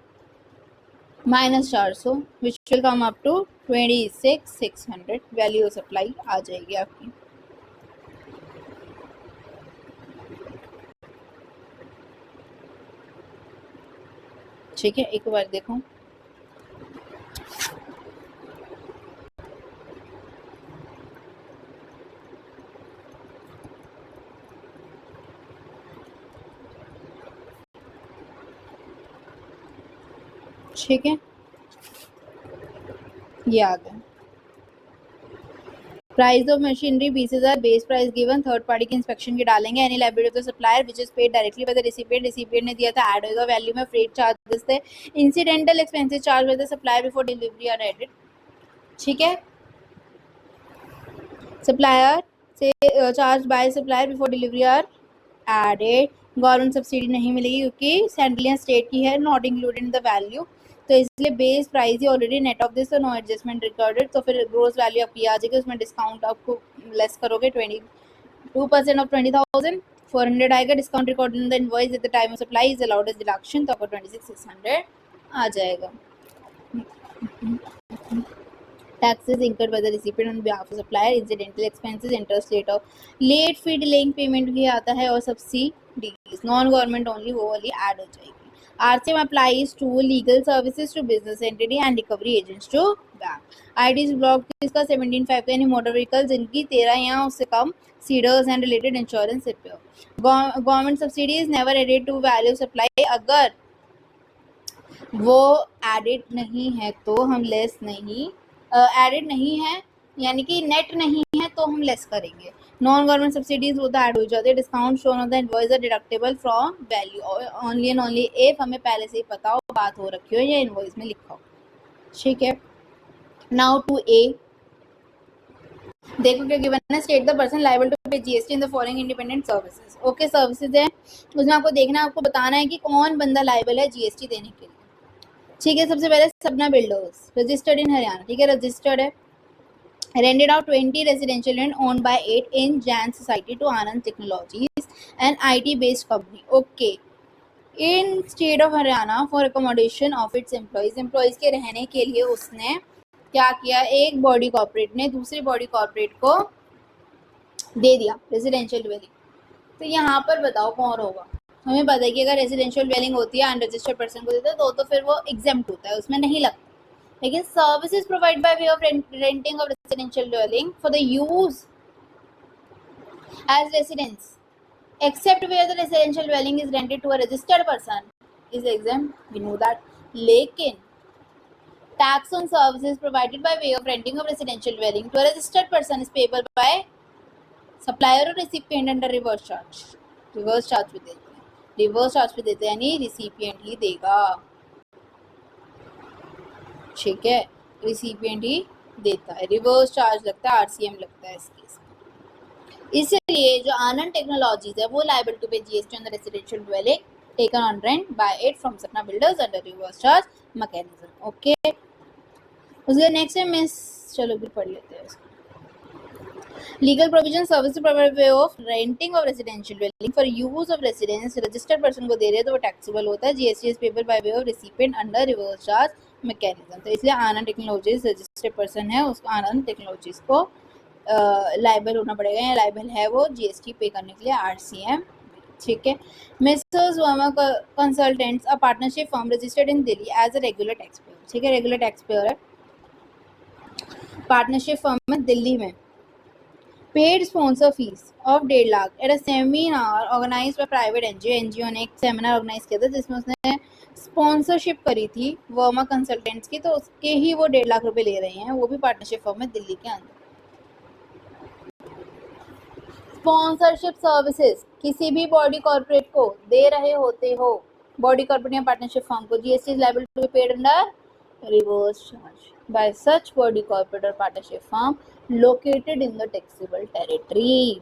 minus 400, which will come up to 26,600। Value of supply आ जाएगी आपकी। ठीक है, एक बार देखो, ठीक है, ये आ गया। Price of machinery 20,000, base price given, third party की इंस्पेक्शन की डालेंगे। Any liability of the supplier which is paid directly by the recipient, recipient ने दिया था, ऐड होगा वैल्यू में। फ्रेट चार्जेस थे, incidental expenses charge by the supplier before delivery are added. ठीक है, सप्लायर से charge by supplier before delivery are added. Government subsidy नहीं मिलेगी क्योंकि सेंट्रल स्टेट की है, not included in the value, तो इसलिए base price he already net of this, तो नो एडजस्टमेंट रिकॉर्डेड। तो फिर ग्रोस वैल्यू आपकी आ जाएगी, उसमें डिस्काउंट आपको लेस करोगे 22% ऑफ 20,000, 400 आएगा। Discount recorded in the invoice at the time of supply is allowed as deduction, तो आपको 26,600 आ जाएगा। Taxes incurred by the recipient on behalf of supplier, incidental expenses, interest rate of late fee delaying payment भी आता है, और subsidies नॉन गवर्नमेंट ओनली वो वाली ऐड हो जाएगी। RCM applies to legal services to business entity and recovery agents to bank। IDs block इसका 17.5 का, यानी मोटर व्हीकल जिनकी 13 या उससे कम seeders and related insurance repair. Government subsidies never added to value supply, अगर वो एडेड नहीं है तो हम लेस नहीं, एडेड नहीं है यानी कि नेट नहीं है तो हम लेस करेंगे। नॉन गवर्नमेंट सब्सिडीज वो तो ऐड हो जाते हैं। Discount shown on the invoice are deductible from value only and only if हमें पहले से ही पता हो, बात हो रखी हो या इनवॉइस में लिखा हो। ठीक है, नाउ टू ए, देखो क्या गिवन है, state the person liable to pay GST in the following independent services. Okay, services है, उसमें आपको देखना है, आपको बताना है कि कौन बंदा लायबल है जीएसटी देने के लिए। ठीक है, सबसे पहले सपना बिल्डर्स, रजिस्टर्ड इन हरियाणा। ठीक है, रजिस्टर्ड है, rented out 20 residential and owned by 8 in Jan Society to Anand Technologies, an IT based company. Okay, in state of Haryana for accommodation of its employees के रहने के लिए उसने क्या किया, एक बॉडी कॉर्पोरेट ने दूसरी बॉडी कॉर्पोरेट को दे दिया रेजिडेंशियल ड्वेलिंग। तो यहाँ पर बताओ कौन होगा? हमें पता है कि अगर रेजिडेंशियल ड्वेलिंग होती है अनरजिस्टर्ड पर्सन को देते हैं तो फिर वो एग्जेम्प्ट होता है, उसमें नहीं लगता। लेकिन services provide by way of renting of residential dwelling for the use as residence except where the residential dwelling is rented to a registered person is exempt, we know that. लेकिन tax on services provided by way of renting of residential dwelling to a registered person is payable by supplier और recipient under reverse charge. Reverse charge भी देते हैं, रिवर्स चार्ज भी देते हैं यानी रिसिपिएंट ही देगा। ठीक है, रिसिपिएंट ही देता है, रिवर्स चार्ज लगता है, आरसीएम लगता है इस केस में। इसलिए जो आनंद टेक्नोलॉजीज है वो liable to pay GST on the residential dwelling taken on rent by it from Sapna builders under reverse charge mechanism. Okay, उसके नेक्स्ट है मिस, चलो भी पढ़ लेते हैं इसको। Legal provision service provide way of renting of residential dwelling for use of residence, registered person को दे रहे हैं तो वो टैक्सेबल होता है। GST is payable by way of recipient under reverse charge mechanism. तो इसलिए आनंद टेक्नोलॉजीज रजिस्टर्ड पर्सन है, उसको आनंद टेक्नोलॉजीज को लाइबल होना पड़ेगा, या लाइबल है वो जीएसटी पे करने के लिए आरसीएम। ठीक है, Mrs Verma consultants a partnership firm registered in Delhi as a regular tax payer. ठीक है, रेगुलर टैक्स पेयर है, पार्टनरशिप फर्म है दिल्ली में, paid sponsor fees of 1.5 lakh at a seminar organised by private NGO ने एक सेमिनार ऑर्गेनाइज किया था जिसमें उसने स्पॉन्सरशिप करी थी वर्मा कंसल्टेंट्स की, तो उसके ही वो 1.5 लाख रुपए ले रहे हैं, वो भी पार्टनरशिप फर्म है दिल्ली के अंदर। स्पॉन्सरशिप सर्विसेज किसी भी बॉडी कॉर्पोरेट को दे रहे होते हो, बॉडी कॉर्पोरेट या पार्टनरशिप फर्म को, GST is liable to be paid under reverse charge by such body corporate और partnership firm located in the taxable territory.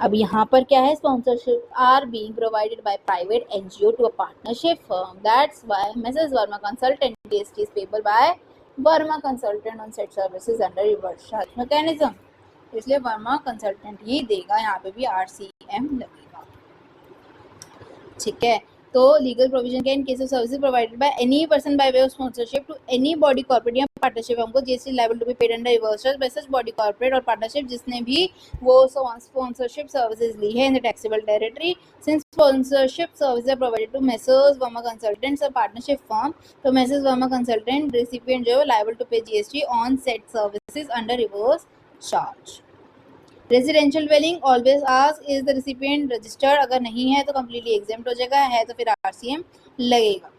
अब यहाँ पर क्या है, sponsorship are being provided by private NGO to a partnership firm, that's why Mrs Verma consultant GST is payable by Verma consultant on set services under reverse charge mechanism, इसलिए वर्मा कंसल्टेंट ही देगा, यहाँ पे भी आरसीएम लगेगा। ठीक है, तो लीगल प्रोविजन के in case of services provided by any person by way of sponsorship to any body corporate या पार्टनरशिप हमको GST liable to be paid under reverse charge by such body corporate और पार्टनरशिप जिसने भी वो स्पॉन्सरशिप सर्विसेज ली है in the taxable territory, since sponsorship services are provided to Messrs Verma consultants और पार्टनरशिप फर्म, तो मेसर्स वर्मा कंसल्टेंट रेसिपिएंट जो है liable to pay GST on set services under reverse charge. Residential dwelling always ask is the recipient registered, अगर नहीं है तो कम्प्लीटली एग्जेम्प्ट हो जाएगा, है तो फिर आरसीएम लगेगा।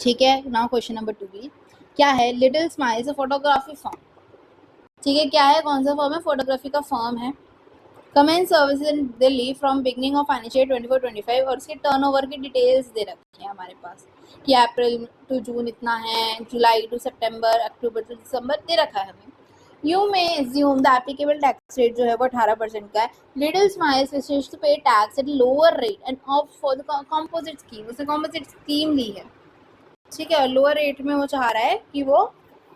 ठीक है, नाउ क्वेश्चन नंबर 2 भी क्या है, लिटिल स्माइल्स फोटोग्राफी फर्म। ठीक है, क्या है, कौन सा फर्म है, फोटोग्राफी का फर्म है। Commence services in Delhi from beginning of financial 24-25 और उसके टर्नओवर की डिटेल्स दे रखी है हमारे पास कि अप्रैल टू जून इतना है, जुलाई टू सितंबर, अक्टूबर टू दिसंबर दे रखा है हमें। यू में assume the applicable tax rate जो है वो 18% का है। Little smiles wishes to pay tax at lower rate end of for the composite scheme, उसने कॉम्पोजिट स्कीम ली है। ठीक है, लोअर रेट में वो चाह रहा है कि वो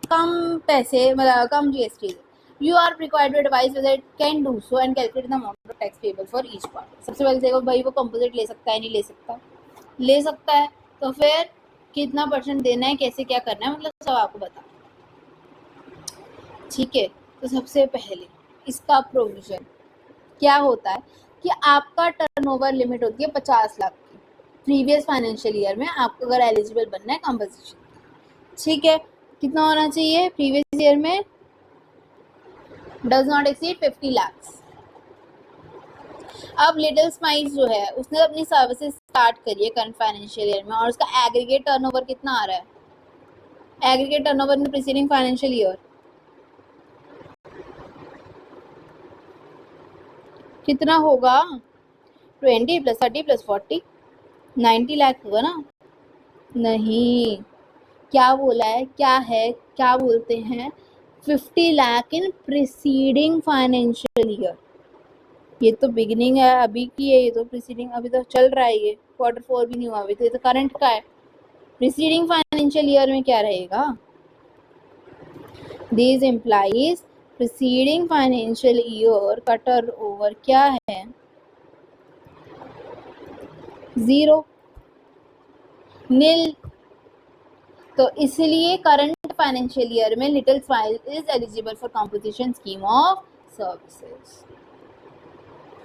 कम पैसे मतलब कम GST. You are required to advise whether it can do so and calculate the amount of tax payable for each part. सबसे पहले देखो भाई वो कंपोजिट ले सकता है नहीं ले सकता, ले सकता है तो फिर कितना परसेंट देना है, कैसे क्या करना है, मतलब सब आपको बता। ठीक है, तो सबसे पहले इसका प्रोविजन क्या होता है कि आपका टर्नओवर लिमिट होती है 50 लाख की प्रीवियस फाइनेंशियल ईयर में, आपको अगर एलिजिबल बनना है कंपनसेशन। ठीक है, कितना होना चाहिए प्रीवियस ईयर में, डज नॉट एक्सीड 50 लाख। अब लिटिल स्माइल्स जो है उसने अपनी सर्विसेज स्टार्ट करी है करंट फाइनेंशियल ईयर में और उसका एग्रीगेट टर्नओवर कितना आ रहा है, aggregate turnover in the preceding financial year कितना होगा, 20 + 30 + 40 90 लाख होगा ना। नहीं, क्या बोला है, क्या है, क्या बोलते हैं, 50 लाख इन प्रीसीडिंग फाइनेंशियल ईयर। ये तो बिगिनिंग है अभी की है, ये तो प्रीसीडिंग अभी तो चल रहा है, ये Q4 भी नहीं हुआ अभी, तो ये तो करंट का है। प्रीसीडिंग फाइनेंशियल ईयर में क्या रहेगा, this implies preceding financial year का टर्नओवर क्या है, 0 नील। तो इसलिए करंट फाइनेंशियल ईयर में little smile is eligible for composition scheme of services.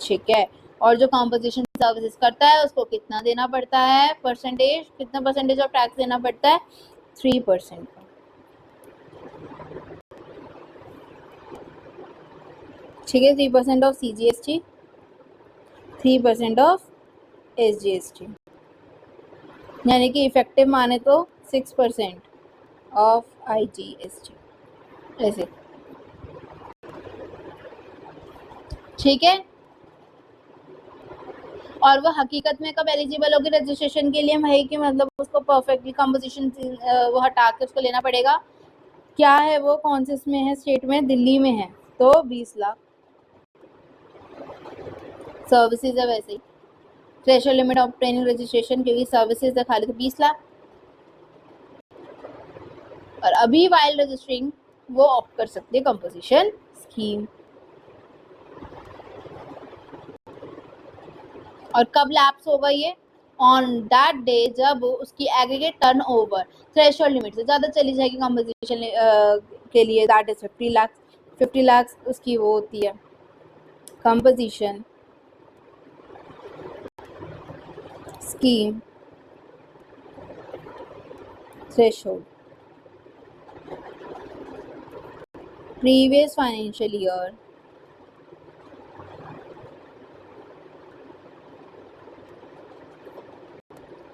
ठीक है, और जो कॉम्पोजिशन सर्विसेज करता है उसको कितना देना पड़ता है, परसेंटेज, कितना परसेंटेज ऑफ टैक्स देना पड़ता है, 3%। ठीक है, 3% ऑफ CGST, 3% ऑफ SGST, यानी कि इफेक्टिव माने तो 6% ऑफ IGST ऐसे। ठीक है, और वो हकीकत में कब एलिजिबल होगी रजिस्ट्रेशन के लिए भाई, कि मतलब उसको परफेक्टली कंपोजिशन वो हटा के उसको लेना पड़ेगा। क्या है वो, कौन से इसमें है, स्टेट में, दिल्ली में है, तो 20 लाख। सर्विसेज है वैसे ही, threshold limit of training registration क्योंकि सर्विसेज है खाली, तो 20 लाख। और अभी वाइल रजिस्टरिंग वो ऑप्ट कर सकते हैं कंपोजिशन स्कीम। और कब लैप्स होगा ये, ऑन दैट डे जब उसकी एग्रीगेट टर्नओवर थ्रेशोल्ड लिमिट से ज़्यादा चली जाएगी कंपोजिशन के लिए, दैट इज 50 लाख। 50 लाख उसकी वो होती है composition scheme threshold. Previous financial year,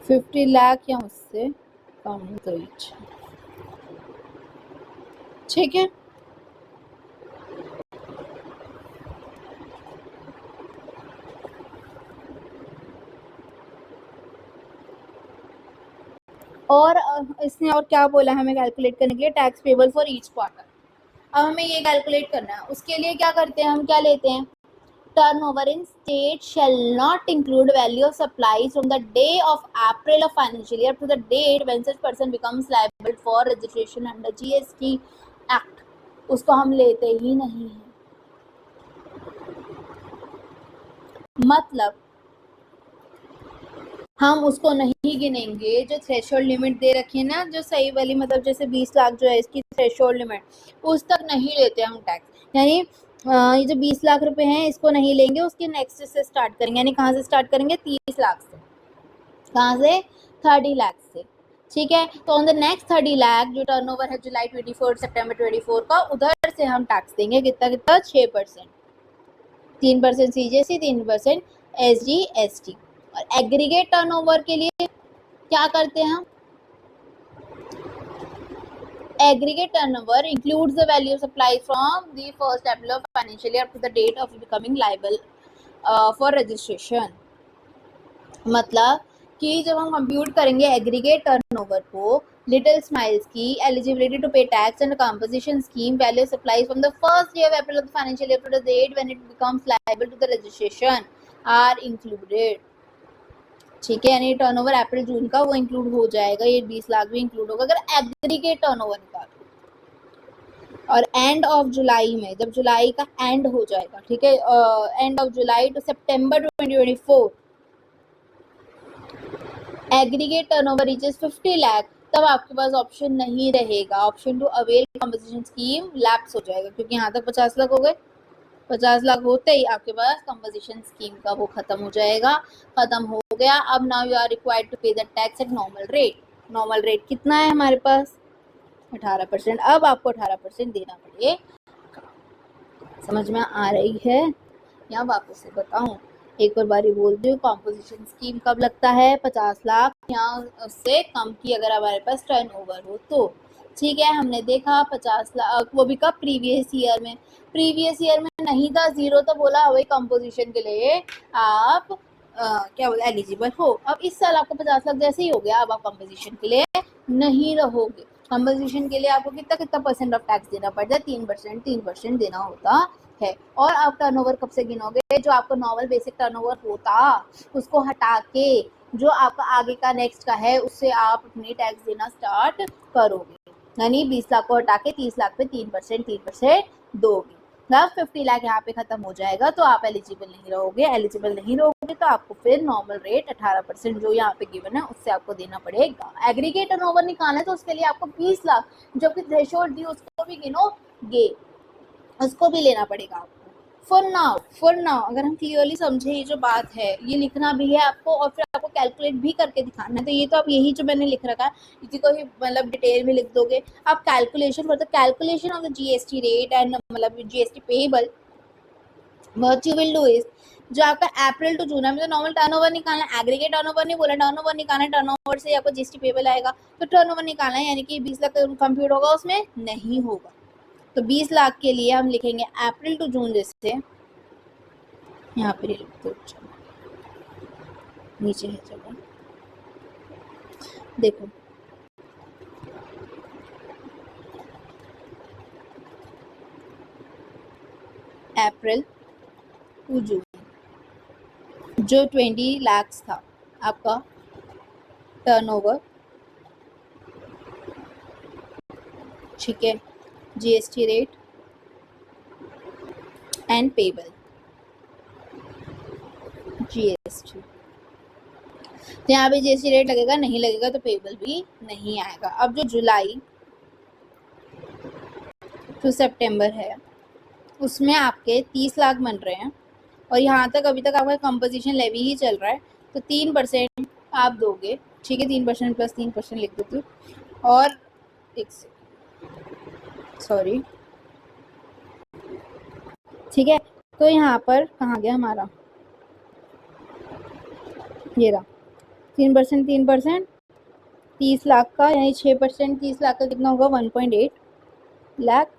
₹50 या उससे कम तो ठीक है। और इसने और क्या बोला हमें कैलकुलेट करने के लिए, tax payable for each quarter. अब हमें ये कैलकुलेट करना है, उसके लिए क्या करते हैं, हम क्या लेते हैं, turnover in state shall not include value of supplies from the day of April of financial year to the date when such person becomes liable for registration under GST Act। उसको हम लेते ही नहीं हैं। मतलब हम उसको नहीं गिनेंगे, जो थ्रेशोल्ड लिमिट दे रखी है ना, जो सही वाली, मतलब जैसे 20 लाख जो है इसकी थ्रेशोल्ड लिमिट, उस तक नहीं लेते हम टैक्स। यानी ये जो 20 लाख रुपए हैं इसको नहीं लेंगे, उसके नेक्स्ट से स्टार्ट करेंगे। यानी कहाँ से स्टार्ट करेंगे, 30 लाख से। कहाँ से, 30 लाख से। ठीक है, तो ऑन द नेक्स्ट 30 लाख जो टर्नओवर है जुलाई 24 सितंबर 24 का, उधर से हम टैक्स देंगे कितना कितना, 6%। 3% CGST, 3% SGST। और एग्रीगेट टर्नओवर के लिए क्या करते हैं हम, aggregate turnover includes the value supplied from the first April of financial year up to the date of becoming liable for registration। मतलब कि जब हम कंप्यूट करेंगे एग्रीगेट टर्नओवर को, लिटिल स्माइल्स की eligibility to pay tax and composition scheme value supplies from the first day of April of the financial year to the date when it becomes liable to the registration are included. ठीक है, यानी टर्नओवर अप्रैल जून का वो इंक्लूड हो जाएगा, ये 20 लाख भी इंक्लूड होगा अगर एग्रीगेट टर्नओवर निकालो। और एंड ऑफ जुलाई में, जब जुलाई का एंड हो जाएगा, ठीक है, end of July to September 2024 aggregate turnover reaches 50 lakh, तब आपके पास ऑप्शन नहीं रहेगा, option to avail composition scheme lapse हो जाएगा, क्योंकि यहाँ तक 50 लाख हो गए। 50 लाख होते ही आपके पास कंपोजिशन स्कीम का वो खत्म हो जाएगा, खत्म हो गया। अब now you are required to pay the tax at normal rate. Normal rate कितना है हमारे पास, 18%। अब आपको 18% देना पड़ेगा। समझ में आ रही है या वापस से बताऊं, एक और बारी बोल दूं, कॉम्पोजिशन स्कीम कब लगता है, 50 लाख या उससे कम की अगर हमारे पास टर्नओवर हो तो। ठीक है, हमने देखा 50 लाख, वो भी कब, प्रीवियस ईयर में। प्रीवियस ईयर में नहीं था जीरो, तो बोला वही कंपोजिशन के लिए आप क्या बोला, एलिजिबल हो। अब इस साल आपको 50 लाख जैसे ही हो गया, अब आप कंपोजिशन के लिए नहीं रहोगे। कंपोजिशन के लिए आपको कितना कितना परसेंट ऑफ टैक्स देना पड़ता है, 3%, 3% देना होता है। और आप टर्नओवर कब से गिनोगे, जो आपको नॉर्मल बेसिक टर्नओवर होता उसको हटा के जो आपका आगे का नेक्स्ट का है, उससे आप अपनी टैक्स देना स्टार्ट करोगे। यानी 20 लाख को हटा के 30 लाख पे 3% दोगे। मतलब 50 लाख यहाँ पे खत्म हो जाएगा, तो आप एलिजिबल नहीं रहोगे। एलिजिबल नहीं रहोगे तो आपको फिर नॉर्मल रेट 18% जो यहाँ पे गिवन है उससे आपको देना पड़ेगा। एग्रीगेट टर्नओवर निकालना है तो उसके लिए आपको 20 लाख जो कि थ्रेशोल्ड दी उसको भी गिनोगे, उसको भी लेना पड़ेगा आपको। फॉर नाउ अगर हम क्लियरली समझे ये जो बात है, ये लिखना भी है आपको और फिर आपको कैलकुलेट भी करके दिखाना है। तो ये तो आप यही जो मैंने लिख रखा है इसी को ही मतलब डिटेल में लिख दोगे आप। Calculation for the calculation of the GST rate and मतलब GST payable, what you will do is, जो आपका अप्रैल टू जून है, मुझे नॉर्मल टर्नओवर निकालना है, एग्रीगेट टर्नओवर नहीं बोला, टर्नओवर निकालना है। टर्नओवर से आपको GST पेएबल आएगा, तो टर्नओवर निकालना है, यानी कि 20 लाख कंप्यूट होगा, उसमें नहीं होगा। तो 20 लाख के लिए हम लिखेंगे अप्रैल टू जून, जैसे यहाँ पे लिख दो, नीचे है जगह, देखो अप्रैल टू जून जो 20 लाख था आपका टर्नओवर, ठीक है, GST rate and payable GST, तो यहाँ पे GST रेट लगेगा, नहीं लगेगा तो पेबल भी नहीं आएगा। अब जो जुलाई टू सितंबर है उसमें आपके 30 लाख बन रहे हैं और यहाँ तक अभी तक आपका कंपोजिशन लेवी ही चल रहा है, तो 3% आप दोगे। ठीक है, 3% प्लस 3% लिख देती हूँ। और एक सॉरी ठीक है, तो यहाँ पर कहाँ गया हमारा, ये रहा 3%, 3% 30 लाख का, यानी 6% 30 लाख का कितना होगा 1.8 लाख।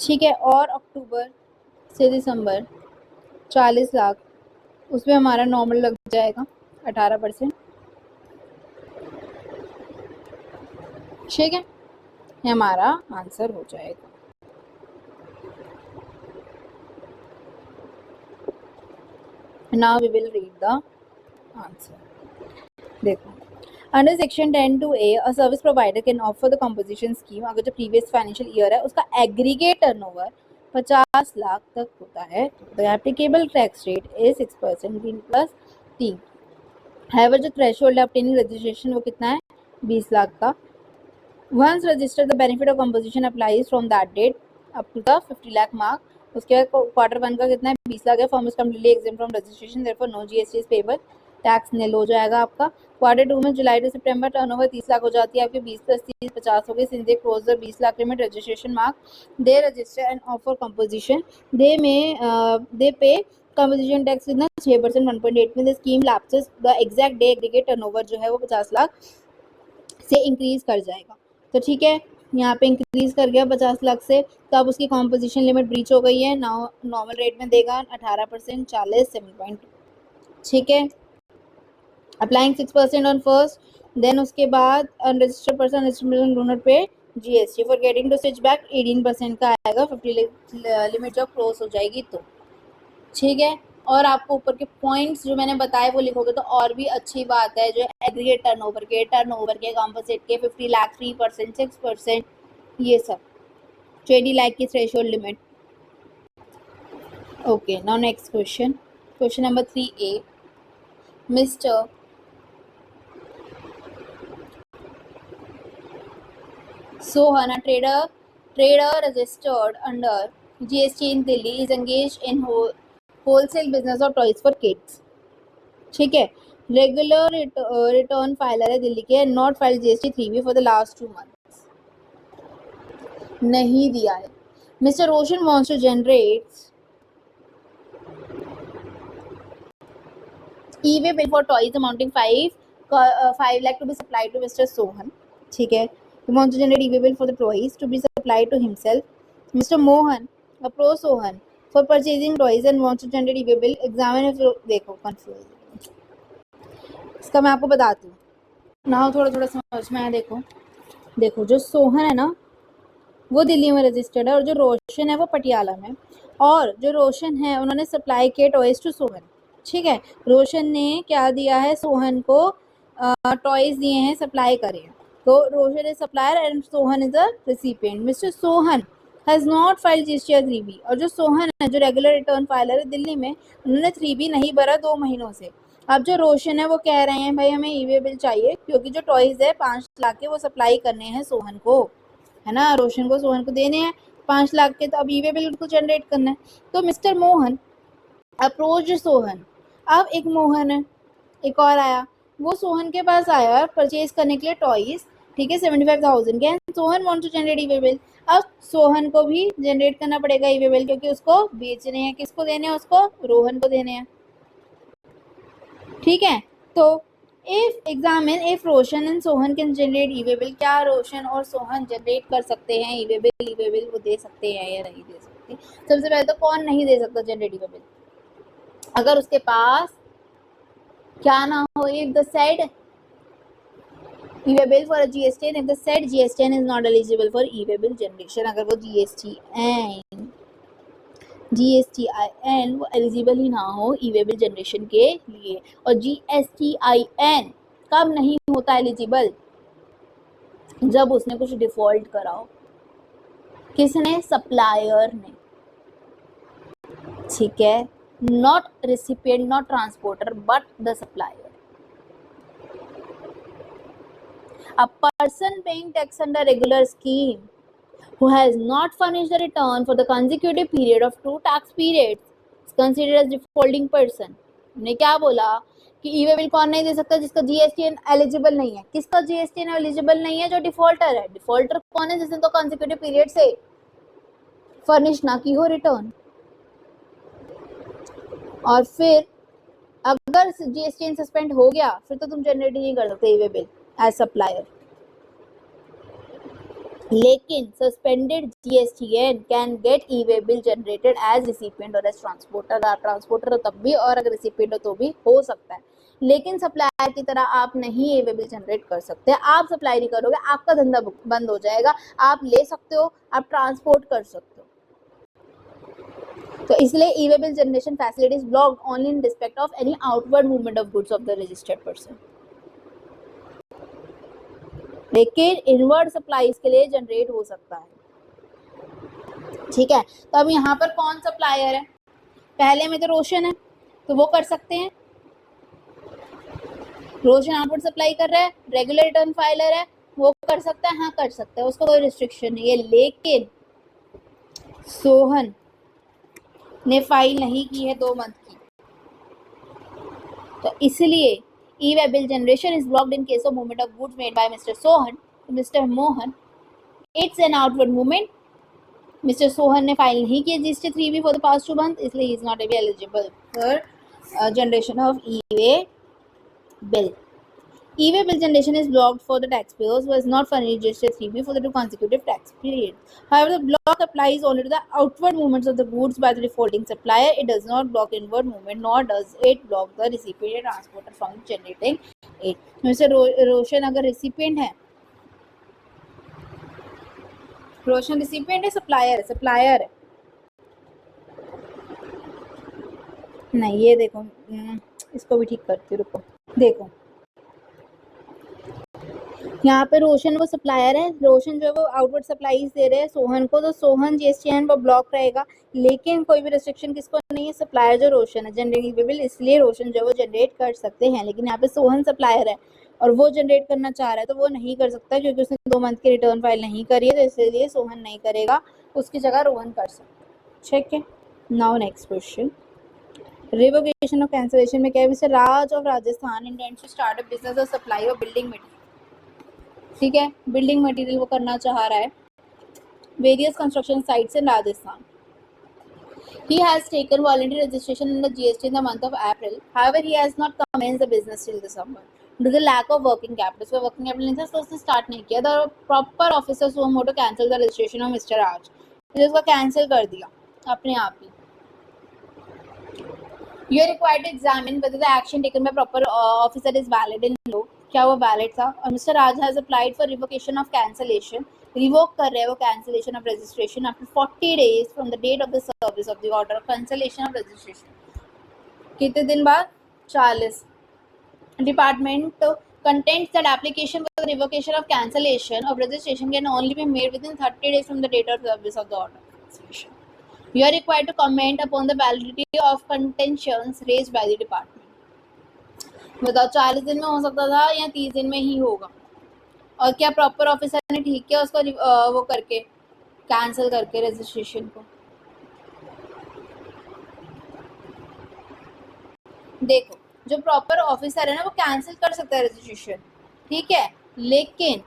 ठीक है, और अक्टूबर से दिसंबर 40 लाख, उसमें हमारा नॉर्मल लग जाएगा 18%। ठीक है, ये हमारा आंसर हो जाएगा। Now we will read the answer. देखो, under section 10(2)(a) a service provider can offer the composition scheme अगर जो प्रीवियस फाइनेंशियल ईयर है उसका एग्रीगेट टर्नओवर 50 लाख तक होता है, the applicable tax rate is 6% plus 3। However जो थ्रेशोल्ड ऑब्टेनिंग रजिस्ट्रेशन वो कितना है 20 लाख का। Once register the benefit of composition applies from that date up to the 50 lakh mark. उसके बाद क्वार्टर 1 का कितना है 20 लाख है, form is completely exempt from registration, therefore no GST is payable, tax nil हो जाएगा आपका। क्वार्टर 2 में जुलाई टू सितंबर टर्नओवर 30 लाख हो जाती है आपकी, 20 प्लस 30 50 हो गई। Since they cross the 20 lakh limit registration mark, they register and offer composition, they pay composition tax कितना 6% 1.8 में। The scheme lapses the exact day aggregate turnover जो है वो 50 लाख से इंक्रीज कर जाएगा। तो ठीक है, यहाँ पे इंक्रीज कर गया 50 लाख से, तो अब उसकी कॉम्पोजिशन लिमिट ब्रीच हो गई है। नॉर्मल रेट में देगा 18%, 40 7.2। ठीक है, अप्लाइंग 6% ऑन फर्स्ट, देन उसके बाद unregistered person do not pay GST, for getting to switch back 18% का आएगा 50 लिमिट जब क्रॉस हो जाएगी तो। ठीक है, और आपको ऊपर के पॉइंट्स जो मैंने बताए वो लिखोगे तो और भी अच्छी बात है। जो एग्रीगेट टर्नओवर के कंपोजिट के 50 लाख 3%, 6%, ये सब 20 लाख की threshold limit. Okay, now next question, question number 3A। Mister Sohan, a trader registered under GST in Delhi, is engaged in wholesale business of toys for kids. ठीक है, रेगुलर रिटर्न फाइलर है दिल्ली के, not file GST 3B for the last 2 months, नहीं दिया है। Mr Roshan wants to generate e-way bill for toys amounting 5 lakh to be supplied to Mr Sohan. ठीक है, he wants to generate e-way bill for the toys to be supplied to himself. Mr. Mohan approached Sohan for purchasing toys and wants to generate e-way bill. Examine if देखो confused, इसका मैं आपको बताती हूँ ना, थोड़ा थोड़ा समझ में आया। देखो जो सोहन है ना वो दिल्ली में रजिस्टर्ड है, और जो रोशन है वो पटियाला में। और जो रोशन है उन्होंने सप्लाई किए टॉयज टू सोहन। ठीक है, रोशन ने क्या दिया है सोहन को, टॉयज दिए हैं, सप्लाई करे हैं। तो Roshan is supplier and Sohan is a recipient. Mister Sohan has not filed GST 3B, और जो सोहन है जो रेगुलर रिटर्न फाइलर है दिल्ली में, उन्होंने 3B नहीं भरा 2 महीनों से। अब जो रोशन है वो कह रहे हैं भाई हमें ई-वे बिल चाहिए, क्योंकि जो टॉयज है 5 लाख के वो सप्लाई करने हैं सोहन को, है ना, रोशन को सोहन को देने हैं 5 लाख के, तो अब ई-वे बिल को जनरेट करना है। तो मिस्टर मोहन अप्रोच सोहन, अब एक मोहन है, एक और आया, वो सोहन के पास आया परचेज करने के लिए टॉयज, ठीक है 75,000 के। Sohan want to generate e-way bill, अब सोहन को भी जनरेट करना पड़ेगा ई-वे बिल, क्योंकि उसको बेचने हैं। किसको देने हैं, उसको रोहन को देने हैं। ठीक है, तो if examine if Roshan and Sohan can generate e-way bill, क्या रोशन और सोहन जनरेट कर सकते हैं ई-वे बिल? ई-वे बिल वो दे सकते हैं या नहीं दे सकते? सबसे पहले तो कौन नहीं दे सकता जनरेट ई-वे बिल? अगर उसके पास क्या ना हो, if the said e-way bill for a GSTN, if the said GSTN is not eligible for e-way bill generation, अगर वो GSTIN वो एलिजिबल ही ना हो ई-वे बिल जनरेशन के लिए। और GSTIN कब नहीं होता एलिजिबल? जब उसने कुछ डिफॉल्ट करा हो। किसने? सप्लायर ने। ठीक है, not recipient, not transporter, but the supplier. A person paying tax under regular scheme who has not furnished the return for the consecutive period of 2 tax periods is considered as defaulting person। ने क्या बोला कि ई वे बिल कौन नहीं दे सकता? जिसका जीएसटीएन एलिजिबल नहीं है। किसका जीएसटीएन एलिजिबल नहीं है? जो डिफॉल्टर है। डिफॉल्टर कौन है? जिसने तो कॉन्सिक्यूटिव पीरियड से फर्निश ना की हो रिटर्न। और फिर अगर जीएसटीएन सस्पेंड हो गया फिर तो तुम जनरेट ही नहीं कर सकते e way bill as supplier. लेकिन suspended GSTN can get e way bill generated as recipient और एज ट्रांसपोर्टर। ट्रांसपोर्टर हो तब भी और अगर रिसिपिएंट हो तो भी हो सकता है। लेकिन सप्लायर की तरह आप नहीं ई वे बिल जनरेट कर सकते। आप सप्लाई नहीं करोगे, आपका धंधा बंद हो जाएगा। आप ले सकते हो, आप ट्रांसपोर्ट कर सकते हो। तो इसलिए E way bill generation facility is blocked only in respect of any outward movement of goods of the registered person. लेकिन इनवर्ड सप्लाईज के लिए जनरेट हो सकता है। ठीक है, तो अब यहाँ पर कौन सप्लायर है? पहले में तो रोशन है, तो वो कर सकते हैं। रोशन आउटवर्ड सप्लाई कर रहा है, रेगुलर रिटर्न फाइलर है, वो कर सकता है। हाँ कर सकता है, उसको कोई रिस्ट्रिक्शन नहीं है। लेकिन सोहन ने फाइल नहीं की है 2 मंथ की, तो इसलिए E way bill generation is blocked in case of movement of goods made by mister Sohan to mister Mohan. It's an outward movement. Mister Sohan ने फाइल नहीं किया GST 3B for the past 2 month, इसलिए he is not eligible for generation of E way bill. E-way bill generation is blocked for the taxpayers who has not furnished GST 3B for the 2 consecutive tax periods. However, the block applies only to the outward movements of the goods by the defaulting supplier. It does not block inward movement, nor does it block the recipient or transporter from generating it. Mr. रोशन अगर recipient है, रोशन recipient है, supplier है। नहीं, ये देखो, इसको भी ठीक करती हूँ, रुको। देखो यहाँ पे रोशन वो सप्लायर है, रोशन जो है वो आउटवर्ड सप्लाईज दे रहे हैं सोहन को, तो सोहन जीएसटीएन पर ब्लॉक रहेगा। लेकिन कोई भी रेस्ट्रिक्शन किसको नहीं है? सप्लायर जो रोशन है जनरेटिंग बिल, इसलिए रोशन जो है वो जनरेट कर सकते हैं। लेकिन यहाँ पे सोहन सप्लायर है और वो जनरेट करना चाह रहा है, तो वो नहीं कर सकता क्योंकि उसने 2 मंथ की रिटर्न फाइल नहीं करी है, तो इसलिए सोहन नहीं करेगा, उसकी जगह रोहन कर सकता। ठीक है, नाउ नेक्स्ट क्वेश्चन। रिवोकेशन और कैंसिलेशन में क्या है? Mr Raj of Rajasthan intends to start a business of supply of building material. ठीक है, बिल्डिंग मटेरियल वो करना चाह रहा है various construction sites in Rajasthan. He has taken voluntary registration in the GST in the month of April. However, he has not commenced the business till December due to the lack of working capital. So working capital नहीं था, तो उसने स्टार्ट नहीं किया। The proper officer suo cancel the registration of Mr. Raj. तो उसका कैंसिल कर दिया अपने आप ही। You are required to examine whether the action taken by proper officer is valid in law. क्या वो वैलिड था? और Mr Raj has applied for revocation of cancellation. Revoke कर रहे हैं वो cancellation of registration after 40 days from the date of the service of the order of cancellation of registration. कितने दिन बाद? 40। Department contends that application for the revocation of cancellation of registration can only be made within 30 days from the date of service of the order of cancellation. You are required to comment upon the validity of contentions raised by the department. बताओ 40 दिन में हो सकता था या 30 दिन में ही होगा? और क्या प्रॉपर ऑफिसर ने ठीक किया उसको वो करके कैंसिल करके रजिस्ट्रेशन को? देखो, जो प्रॉपर ऑफिसर है ना वो कैंसिल कर सकता है रजिस्ट्रेशन, ठीक है, लेकिन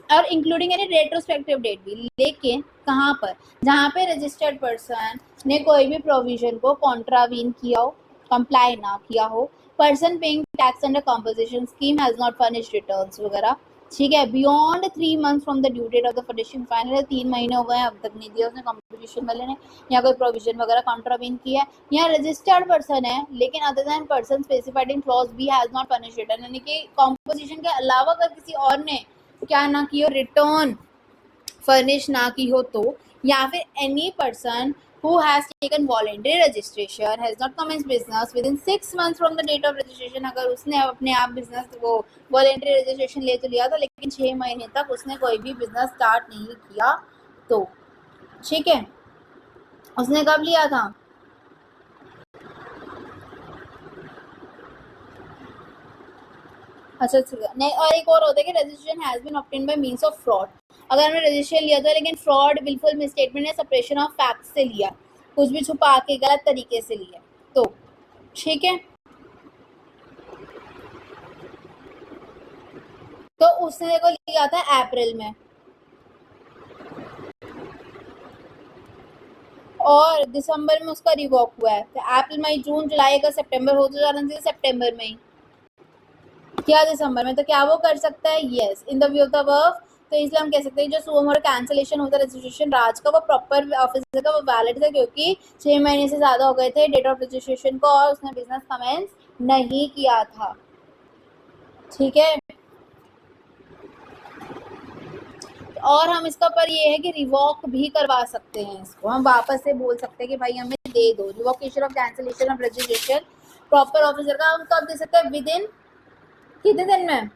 और इंक्लूडिंग एनी रेट्रोस्पेक्टिव डेट भी। लेकिन कहाँ पर? जहाँ पे रजिस्टर्ड पर्सन ने कोई भी प्रोविजन को कॉन्ट्रावीन किया हो, कंप्लाई ना किया हो, person paying tax under composition scheme has not furnished returns वगैरह, ठीक है, beyond 3 months from the due date of the furnishing final. 3 महीने हो गए अब तक नहीं दिया उसने कॉम्पोजिशन वाले ने, या कोई प्रोविजन वगैरह कॉन्ट्रावीन किया है, या रजिस्टर्ड पर्सन है लेकिन other than person specified in clause B has not furnished return, यानी कि कॉम्पोजिशन के अलावा अगर किसी और ने क्या ना की हो, रिटर्न फर्निश ना की हो, तो या फिर any person who has taken voluntary registration has not commenced business within 6 months from the date of registration। अगर उसने अपने आप बिजनेस वो voluntary registration ले तो लिया था लेकिन 6 महीने तक उसने कोई भी बिजनेस स्टार्ट नहीं किया, तो ठीक है, उसने कब लिया था? अच्छा नहीं, और एक और होता है कि registration has been obtained by means of fraud. अगर हमने रजिस्ट्रेशन लिया था लेकिन फ्रॉड, विलफुल मिसस्टेटमेंट या सेपरेशन ऑफ फैक्ट से लिया, कुछ भी छुपा के गलत तरीके से लिया, तो ठीक है। तो उसने देखो लिया था अप्रैल में, और दिसंबर में उसका रिवॉक हुआ है, तो अप्रैल मई जून जुलाई अगस्त सितंबर हो तो जाना चाहिए सितंबर में ही, क्या दिसंबर में, तो क्या वो कर सकता है? Yes, in the view of the above. तो इसलिए हम कह सकते हैं जो सुम और कैंसिलेशन होता है रजिस्ट्रेशन राज का, वो प्रॉपर ऑफिसर का वो वैलिड था, क्योंकि 6 महीने से ज़्यादा हो गए थे डेट ऑफ रजिस्ट्रेशन को, और उसने बिजनेस कमेंस नहीं किया था। ठीक है, और हम इसका पर ये है कि रिवॉक भी करवा सकते हैं, इसको हम वापस से बोल सकते हैं कि भाई हमें दे दो revocation of cancellation of registration proper officer का। हम कब दे सकते हैं? विद इन कितने दिन में?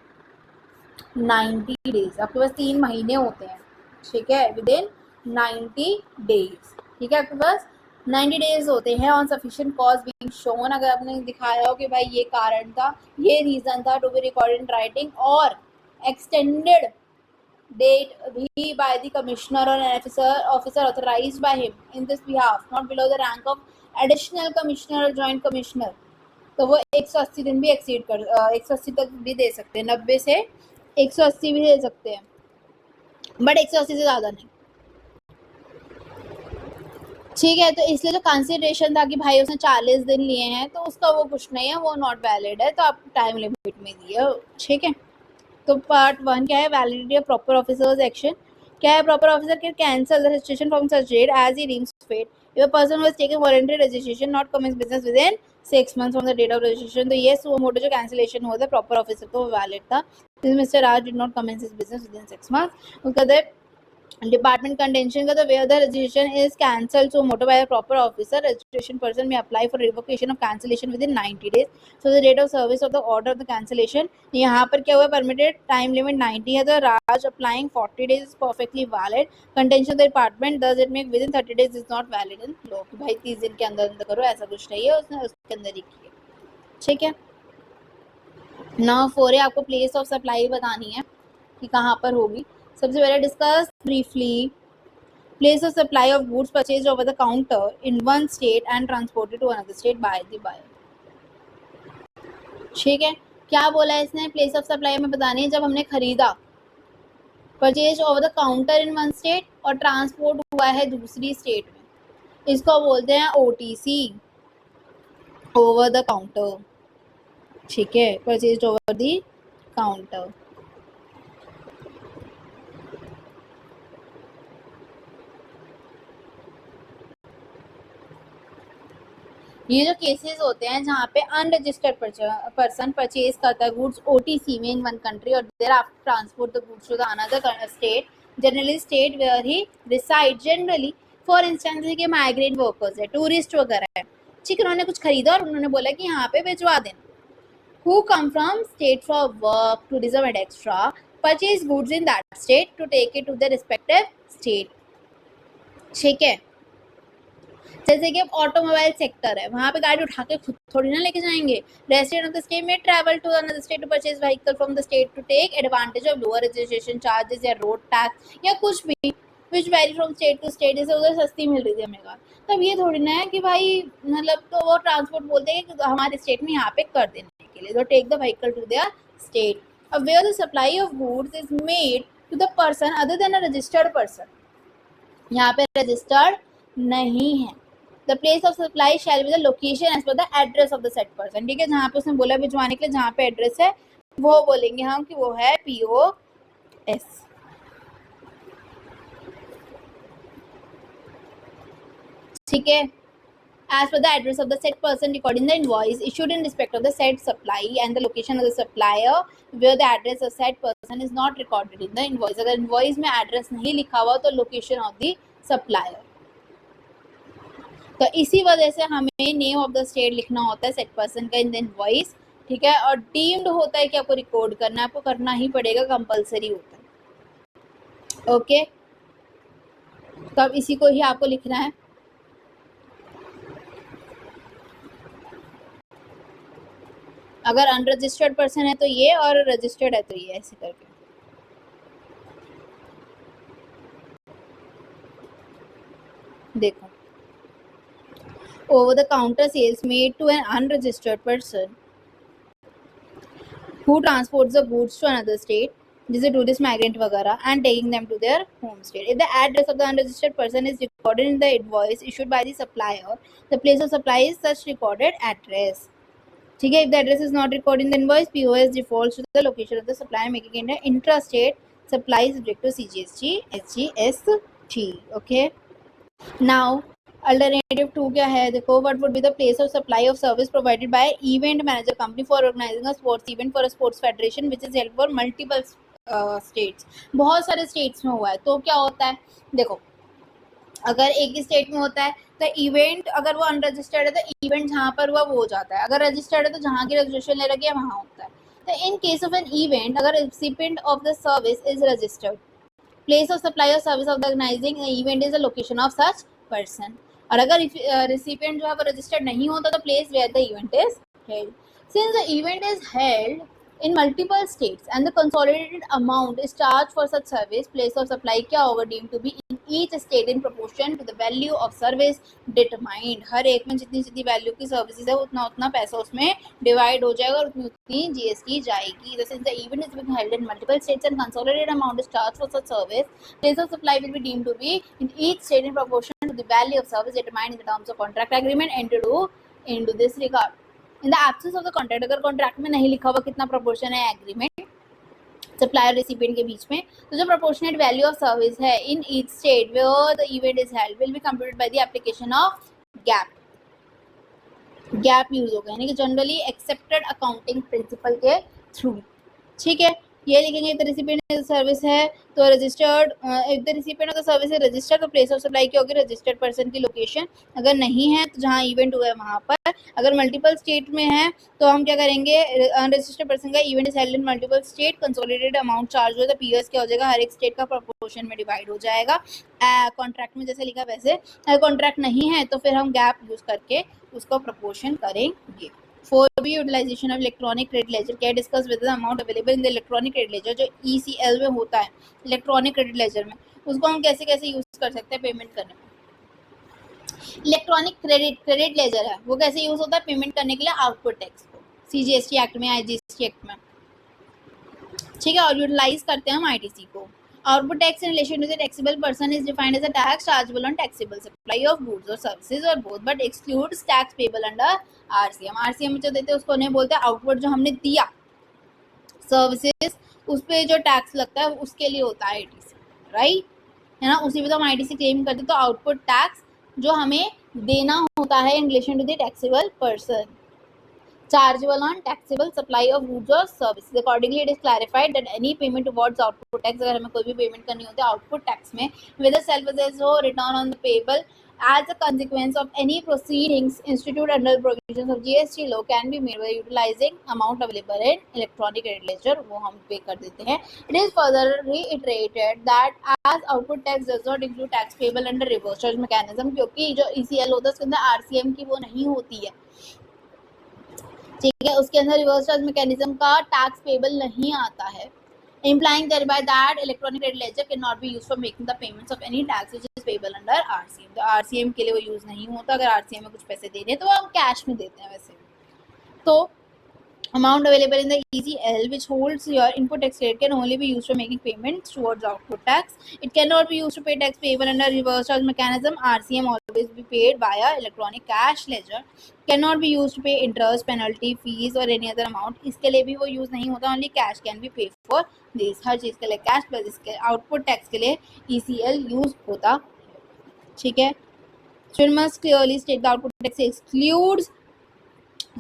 90 डेज। आपके पास 3 महीने होते हैं, ठीक है, विद इन 90 डेज। ठीक है, आपके पास 90 डेज होते हैं on sufficient cause being shown. अगर आपने दिखाया हो कि भाई ये कारण था, ये रीजन था, to be recorded in writing, और extended date be by the commissioner or an officer authorized by him in this behalf, not below the rank of additional commissioner or joint commissioner, तो वो 180 दिन भी एक्सीड कर 180 तक भी दे सकते हैं, 90 से 180 भी दे सकते हैं, बट 180 से ज़्यादा नहीं। ठीक है, तो इसलिए जो कंसिडरेशन था कि भाई उसने 40 दिन लिए हैं, तो उसका वो कुछ नहीं है, वो नॉट वैलिड है, तो आप टाइम लिमिट में दिए। ठीक है, तो पार्ट 1 क्या है? Validity of proper officers action. क्या है? Proper officer can cancel the registration from such date as he deems fit if a person was taken voluntary registration not commence business with in 6 months from the date of registration. तो ये सुओ मोटो जो कैंसिलेशन हुआ था प्रॉपर ऑफिसर को वैलिड था, Mr Raj did not commence his business with in 6 months. उसका डिपार्टमेंट कंटेंशन का, तो where the registration is cancelled suo motu by a proper officer, registration person may apply for revocation of cancellation within 90 days so the date of service of the order of the cancellation. यहाँ पर क्या हुआ? परमिटेड टाइम लिमिट 90 है, तो Raj applying 40 days is perfectly valid. Contention the department does it make within 30 days is not valid in law, कि भाई 30 दिन के अंदर अंदर करो, ऐसा कुछ नहीं है, उसने उसके अंदर ही किया। ठीक है, नाउ 4 है, आपको प्लेस ऑफ सप्लाई बतानी है कि कहाँ पर होगी। सबसे पहले discuss briefly place of supply of goods purchased over the counter in one state and transported to another state by the buyer। ठीक है, क्या बोला है इसने? प्लेस ऑफ सप्लाई हमें बतानी है जब हमने खरीदा, purchase over the counter in one state और ट्रांसपोर्ट हुआ है दूसरी स्टेट में, इसको बोलते हैं OTC, ओवर द काउंटर। ठीक है, परचेज ओवर द काउंटर। ये जो केसेस होते हैं जहाँ पे अनरजिस्टर्ड पर्सन परचेज करता है गुड्स OTC में इन वन कंट्री और thereafter transport the goods to the another state, generally state where he reside, generally for instance के माइग्रेंट वर्कर्स है, टूरिस्ट वगैरह है। ठीक है, उन्होंने कुछ खरीदा और उन्होंने बोला कि यहाँ पे भिजवा देना। Who come from state for work, tourism and extra, purchase goods in that state to take it to the respective state। ठीक है, जैसे कि ऑटोमोबाइल सेक्टर है, वहाँ पे गाड़ी उठा के खुद थोड़ी ना लेके जाएंगे। रेसिडेंट ऑफ द स्टेट में travel to another state to purchase vehicle from the state to take advantage of lower registration charges या रोड टैक्स या कुछ भी which vary from state to state, जैसे उधर सस्ती मिल रही थी हमें कार, तब ये थोड़ी ना है कि भाई मतलब, तो वो ट्रांसपोर्ट बोलते हैं कि हमारे स्टेट में यहाँ पे कर देने के लिए, तो take the vehicle to their state. अब where the supply of goods is made to the person other than a registered person, यहाँ पे रजिस्टर्ड नहीं है। The place of supply shall be the location as per the address of the said person। ठीक है, जहाँ पे उसने बोला भिजवाने के लिए, जहाँ पे एड्रेस है वो बोलेंगे हम कि वो है POS। ठीक है, as per the address of the said person recording the invoice issued in respect of the said supply and the location of the supplier where the address of said person is not recorded in the invoice। अगर invoice में address नहीं लिखा हुआ तो location of the supplier। तो इसी वजह से हमें नेम ऑफ द स्टेट लिखना होता है सेट पर्सन का इन द इनवॉइस। ठीक है, और डीम्ड होता है कि आपको रिकॉर्ड करना है, आपको करना ही पड़ेगा, कंपलसरी होता है। ओके, तो अब इसी को ही आपको लिखना है। अगर अनरजिस्टर्ड पर्सन है तो ये, और रजिस्टर्ड है तो ये, ऐसे करके। देखो, over the counter sales made to an unregistered person who transports the goods to another state जैसे टूरिस्ट माइग्रेंट वगैरह, and taking them to their home state. If the address of the unregistered person is recorded in the invoice issued by the supplier, the place of supply is such recorded address. ठीक है. If the address is not recorded in the invoice, POS defaults to the location of the supplier making it intrastate supply subject to CGST SGST. Okay. Now alternative 2 क्या है देखो. What would be the place of supply of service provided by event manager company for organising a sports event for a sports federation which is held for multiple states. बहुत सारे स्टेट्स में हुआ है. तो क्या होता है देखो, अगर एक ही स्टेट में होता है तो इवेंट अगर वो अनरजिस्टर्ड है तो इवेंट जहाँ पर हुआ वो हो जाता है. अगर रजिस्टर्ड है तो जहाँ की रजिस्ट्रेशन ले रखी है वहाँ होता है. तो in case of an event, अगर recipient of the service is registered, place of supply of service of the organising event is the location of such person. और अगर रिसिपिएंट जो है वो रजिस्टर्ड नहीं होता तो place where the event is held. Since the event is held in multiple states and the consolidated amount is charged for such service, place of supply क्या होगा deemed to be in each state in proportion to the value of service determined. हर एक में जितनी जितनी वैल्यू की सर्विसेज है उतना उतना पैसा उसमें डिवाइड हो जाएगा और उतनी उतनी जीएसटी जाएगी. Since the event is being held in multiple states and consolidated amount is charged for such service, place of supply will be deemed to be in each state in proportion to the value of service determined in the terms of contract agreement entered into this regard. In the absence of the contract, अगर कॉन्ट्रैक्ट में नहीं लिखा हुआ कितना प्रोपोर्शन है एग्रीमेंट सप्लायर रिसिपिएंट के बीच में, तो जो प्रोपोर्शनेट वैल्यू ऑफ सर्विस है in each state where the event is held will be computed by the application of GAAP. GAAP use होगा यानी कि जनरली एक्सेप्टेड अकाउंटिंग प्रिंसिपल के थ्रू. ठीक है. ये लिखेंगे द रिसिपिएंट सर्विस है तो registered, if the recipient of the service है रजिस्टर्ड तो प्लेस ऑफ सप्लाई क्या होगी रजिस्टर्ड पर्सन की लोकेशन. अगर नहीं है तो जहाँ इवेंट हुआ है वहाँ पर. अगर मल्टीपल स्टेट में है तो हम क्या करेंगे, अनरजिस्टर्ड पर्सन का event is held in multiple state, consolidated amount charge हो तो पीएस क्या हो जाएगा हर एक स्टेट का प्रोपोर्शन में डिवाइड हो जाएगा कॉन्ट्रैक्ट में जैसे लिखा वैसे. अगर कॉन्ट्रैक्ट नहीं है तो फिर हम गैप यूज करके उसको प्रोपोर्शन करेंगे. 4B utilisation of electronic credit ledger. क्या discuss with the amount available in the electronic credit ledger. जो ECL में होता है इलेक्ट्रॉनिक क्रेडिट लेजर में, उसको हम कैसे कैसे यूज कर सकते हैं पेमेंट करने में. इलेक्ट्रॉनिक क्रेडिट लेजर है वो कैसे यूज होता है पेमेंट करने के लिए आउटपुट टैक्स को CGST एक्ट में IGST एक्ट में. ठीक है. और यूटिलाइज करते हैं हम ITC को. Output tax in relation to the taxable person is defined as a tax chargeable on taxable supply of goods or services or both, but excludes tax payable under RCM. RCM में जो देते हैं उसको नहीं बोलते. आउटपुट जो हमने दिया सर्विसेज उस पर जो टैक्स लगता है उसके लिए होता है ITC, राइट है ना. उसी पे तो हम ITC क्लेम करते तो आउटपुट टैक्स जो हमें देना होता है in relation to the taxable person, chargeable on taxable supply of goods or services. Accordingly, it is clarified that any payment towards output tax, अगर हमें कोई भी पेमेंट करनी होती है आउटपुट टैक्स में, whether self-assessed हो return on the payable as a consequence of any proceedings instituted under the provisions of GST law can be made by utilizing amount available in electronic credit ledger. वो हम पे कर देते हैं. It is further reiterated that as output tax does not include tax payable under reverse charge mechanism, क्योंकि जो ECL होता है उसके अंदर RCM की वो नहीं होती है. ठीक है. उसके अंदर रिवर्स चार्ज मैकेनिज्म का टैक्स पेबल नहीं आता है. implying thereby that electronic credit ledger cannot be used for making the payments of any tax which is payable under RCM. तो RCM के लिए वो यूज नहीं होता. अगर RCM में कुछ पैसे देने तो हम कैश में देते हैं वैसे. तो amount available in the ECL which holds your input tax credit can only be used for making payments towards output tax. It cannot be used to pay tax payable under reverse charge mechanism. RCM always be paid via electronic cash ledger. Cannot be used to pay interest, penalty, fees or any other amount. इसके लिए भी वो यूज नहीं होता. Only cash can be paid for this. हर चीज के लिए cash प्लस इसके output tax के लिए ECL यूज होता. ठीक है. So it must clearly state the output tax excludes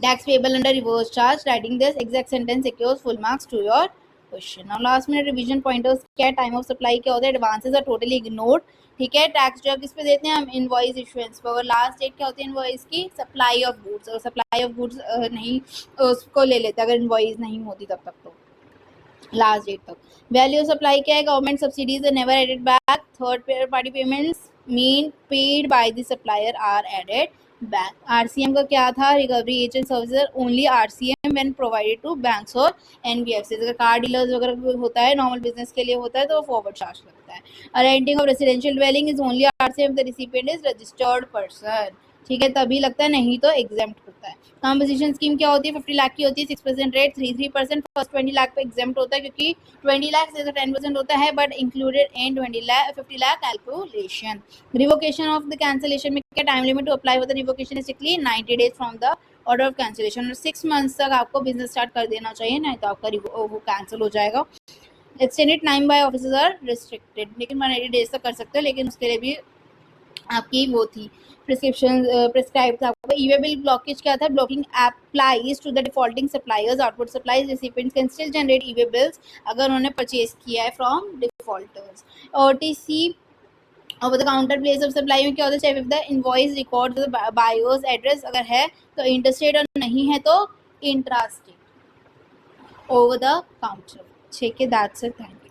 tax payable under reverse charge. Writing this exact sentence secures full marks to your question. Now last minute revision pointers क्या है, टाइम ऑफ सप्लाई क्या होता है, एडवांसेस आर टोटली इग्नोर्ड. ठीक है. टैक्स जो किस पे देते हैं हम, इनवॉइस इशुएंस पर. और लास्ट डेट क्या होती है इनवॉइस की, सप्लाई ऑफ गुड्स. और सप्लाई ऑफ गुड्स नहीं उसको ले लेते अगर इनवॉइस नहीं होती तब तक, तो लास्ट डेट तक. वैल्यू ऑफ सप्लाई क्या है, government subsidies are never added back. Third party payments mean paid by the supplier are added bank. RCM का क्या था, recovery agent services only RCM when provided to banks और NBFCs. अगर कार डीलर्स वगैरह होता है नॉर्मल बिजनेस के लिए होता है तो फॉरवर्ड चार्ज लगता है. Renting of residential dwelling is only RCM the recipient is registered person. ठीक है, तभी लगता है, नहीं तो एग्जेम्प्ट होता है। कंपोजिशन स्कीम क्या होती है? 50 लाख की होती है, 6% रेट, 3% फर्स्ट 20 लाख पे एग्जेम्प्ट होता है, क्योंकि 20 लाख से तो 10% होता है, but included in 50 lakh calculation. Revocation of the cancellation में क्या time limit to apply for the revocation is strictly 90 days from the order of cancellation, और 6 मंथ्स तक आपको बिजनेस स्टार्ट कर देना चाहिए, नहीं तो आपका वो कैंसिल हो जाएगा। Extended time by officers are restricted, लेकिन 180 डेज तक कर सकते हो, लेकिन उसके लिए भी आपकी वो थी प्रिस्क्रिप्शन प्रिस्क्राइब था आपको। ई वे बिल ब्लॉकेज क्या था? Blocking applies to the defaulting suppliers, output supplies recipients can still generate E way bills अगर उन्होंने परचेज किया है from defaulters. OTC over the counter place of supply में क्या होता है? चाहे the invoice record buyer's address अगर है तो इंटरस्टेट, और नहीं है तो इंट्रास्टेट ओवर द काउंटर। ठीक है, दैट्स इट, थैंक यू।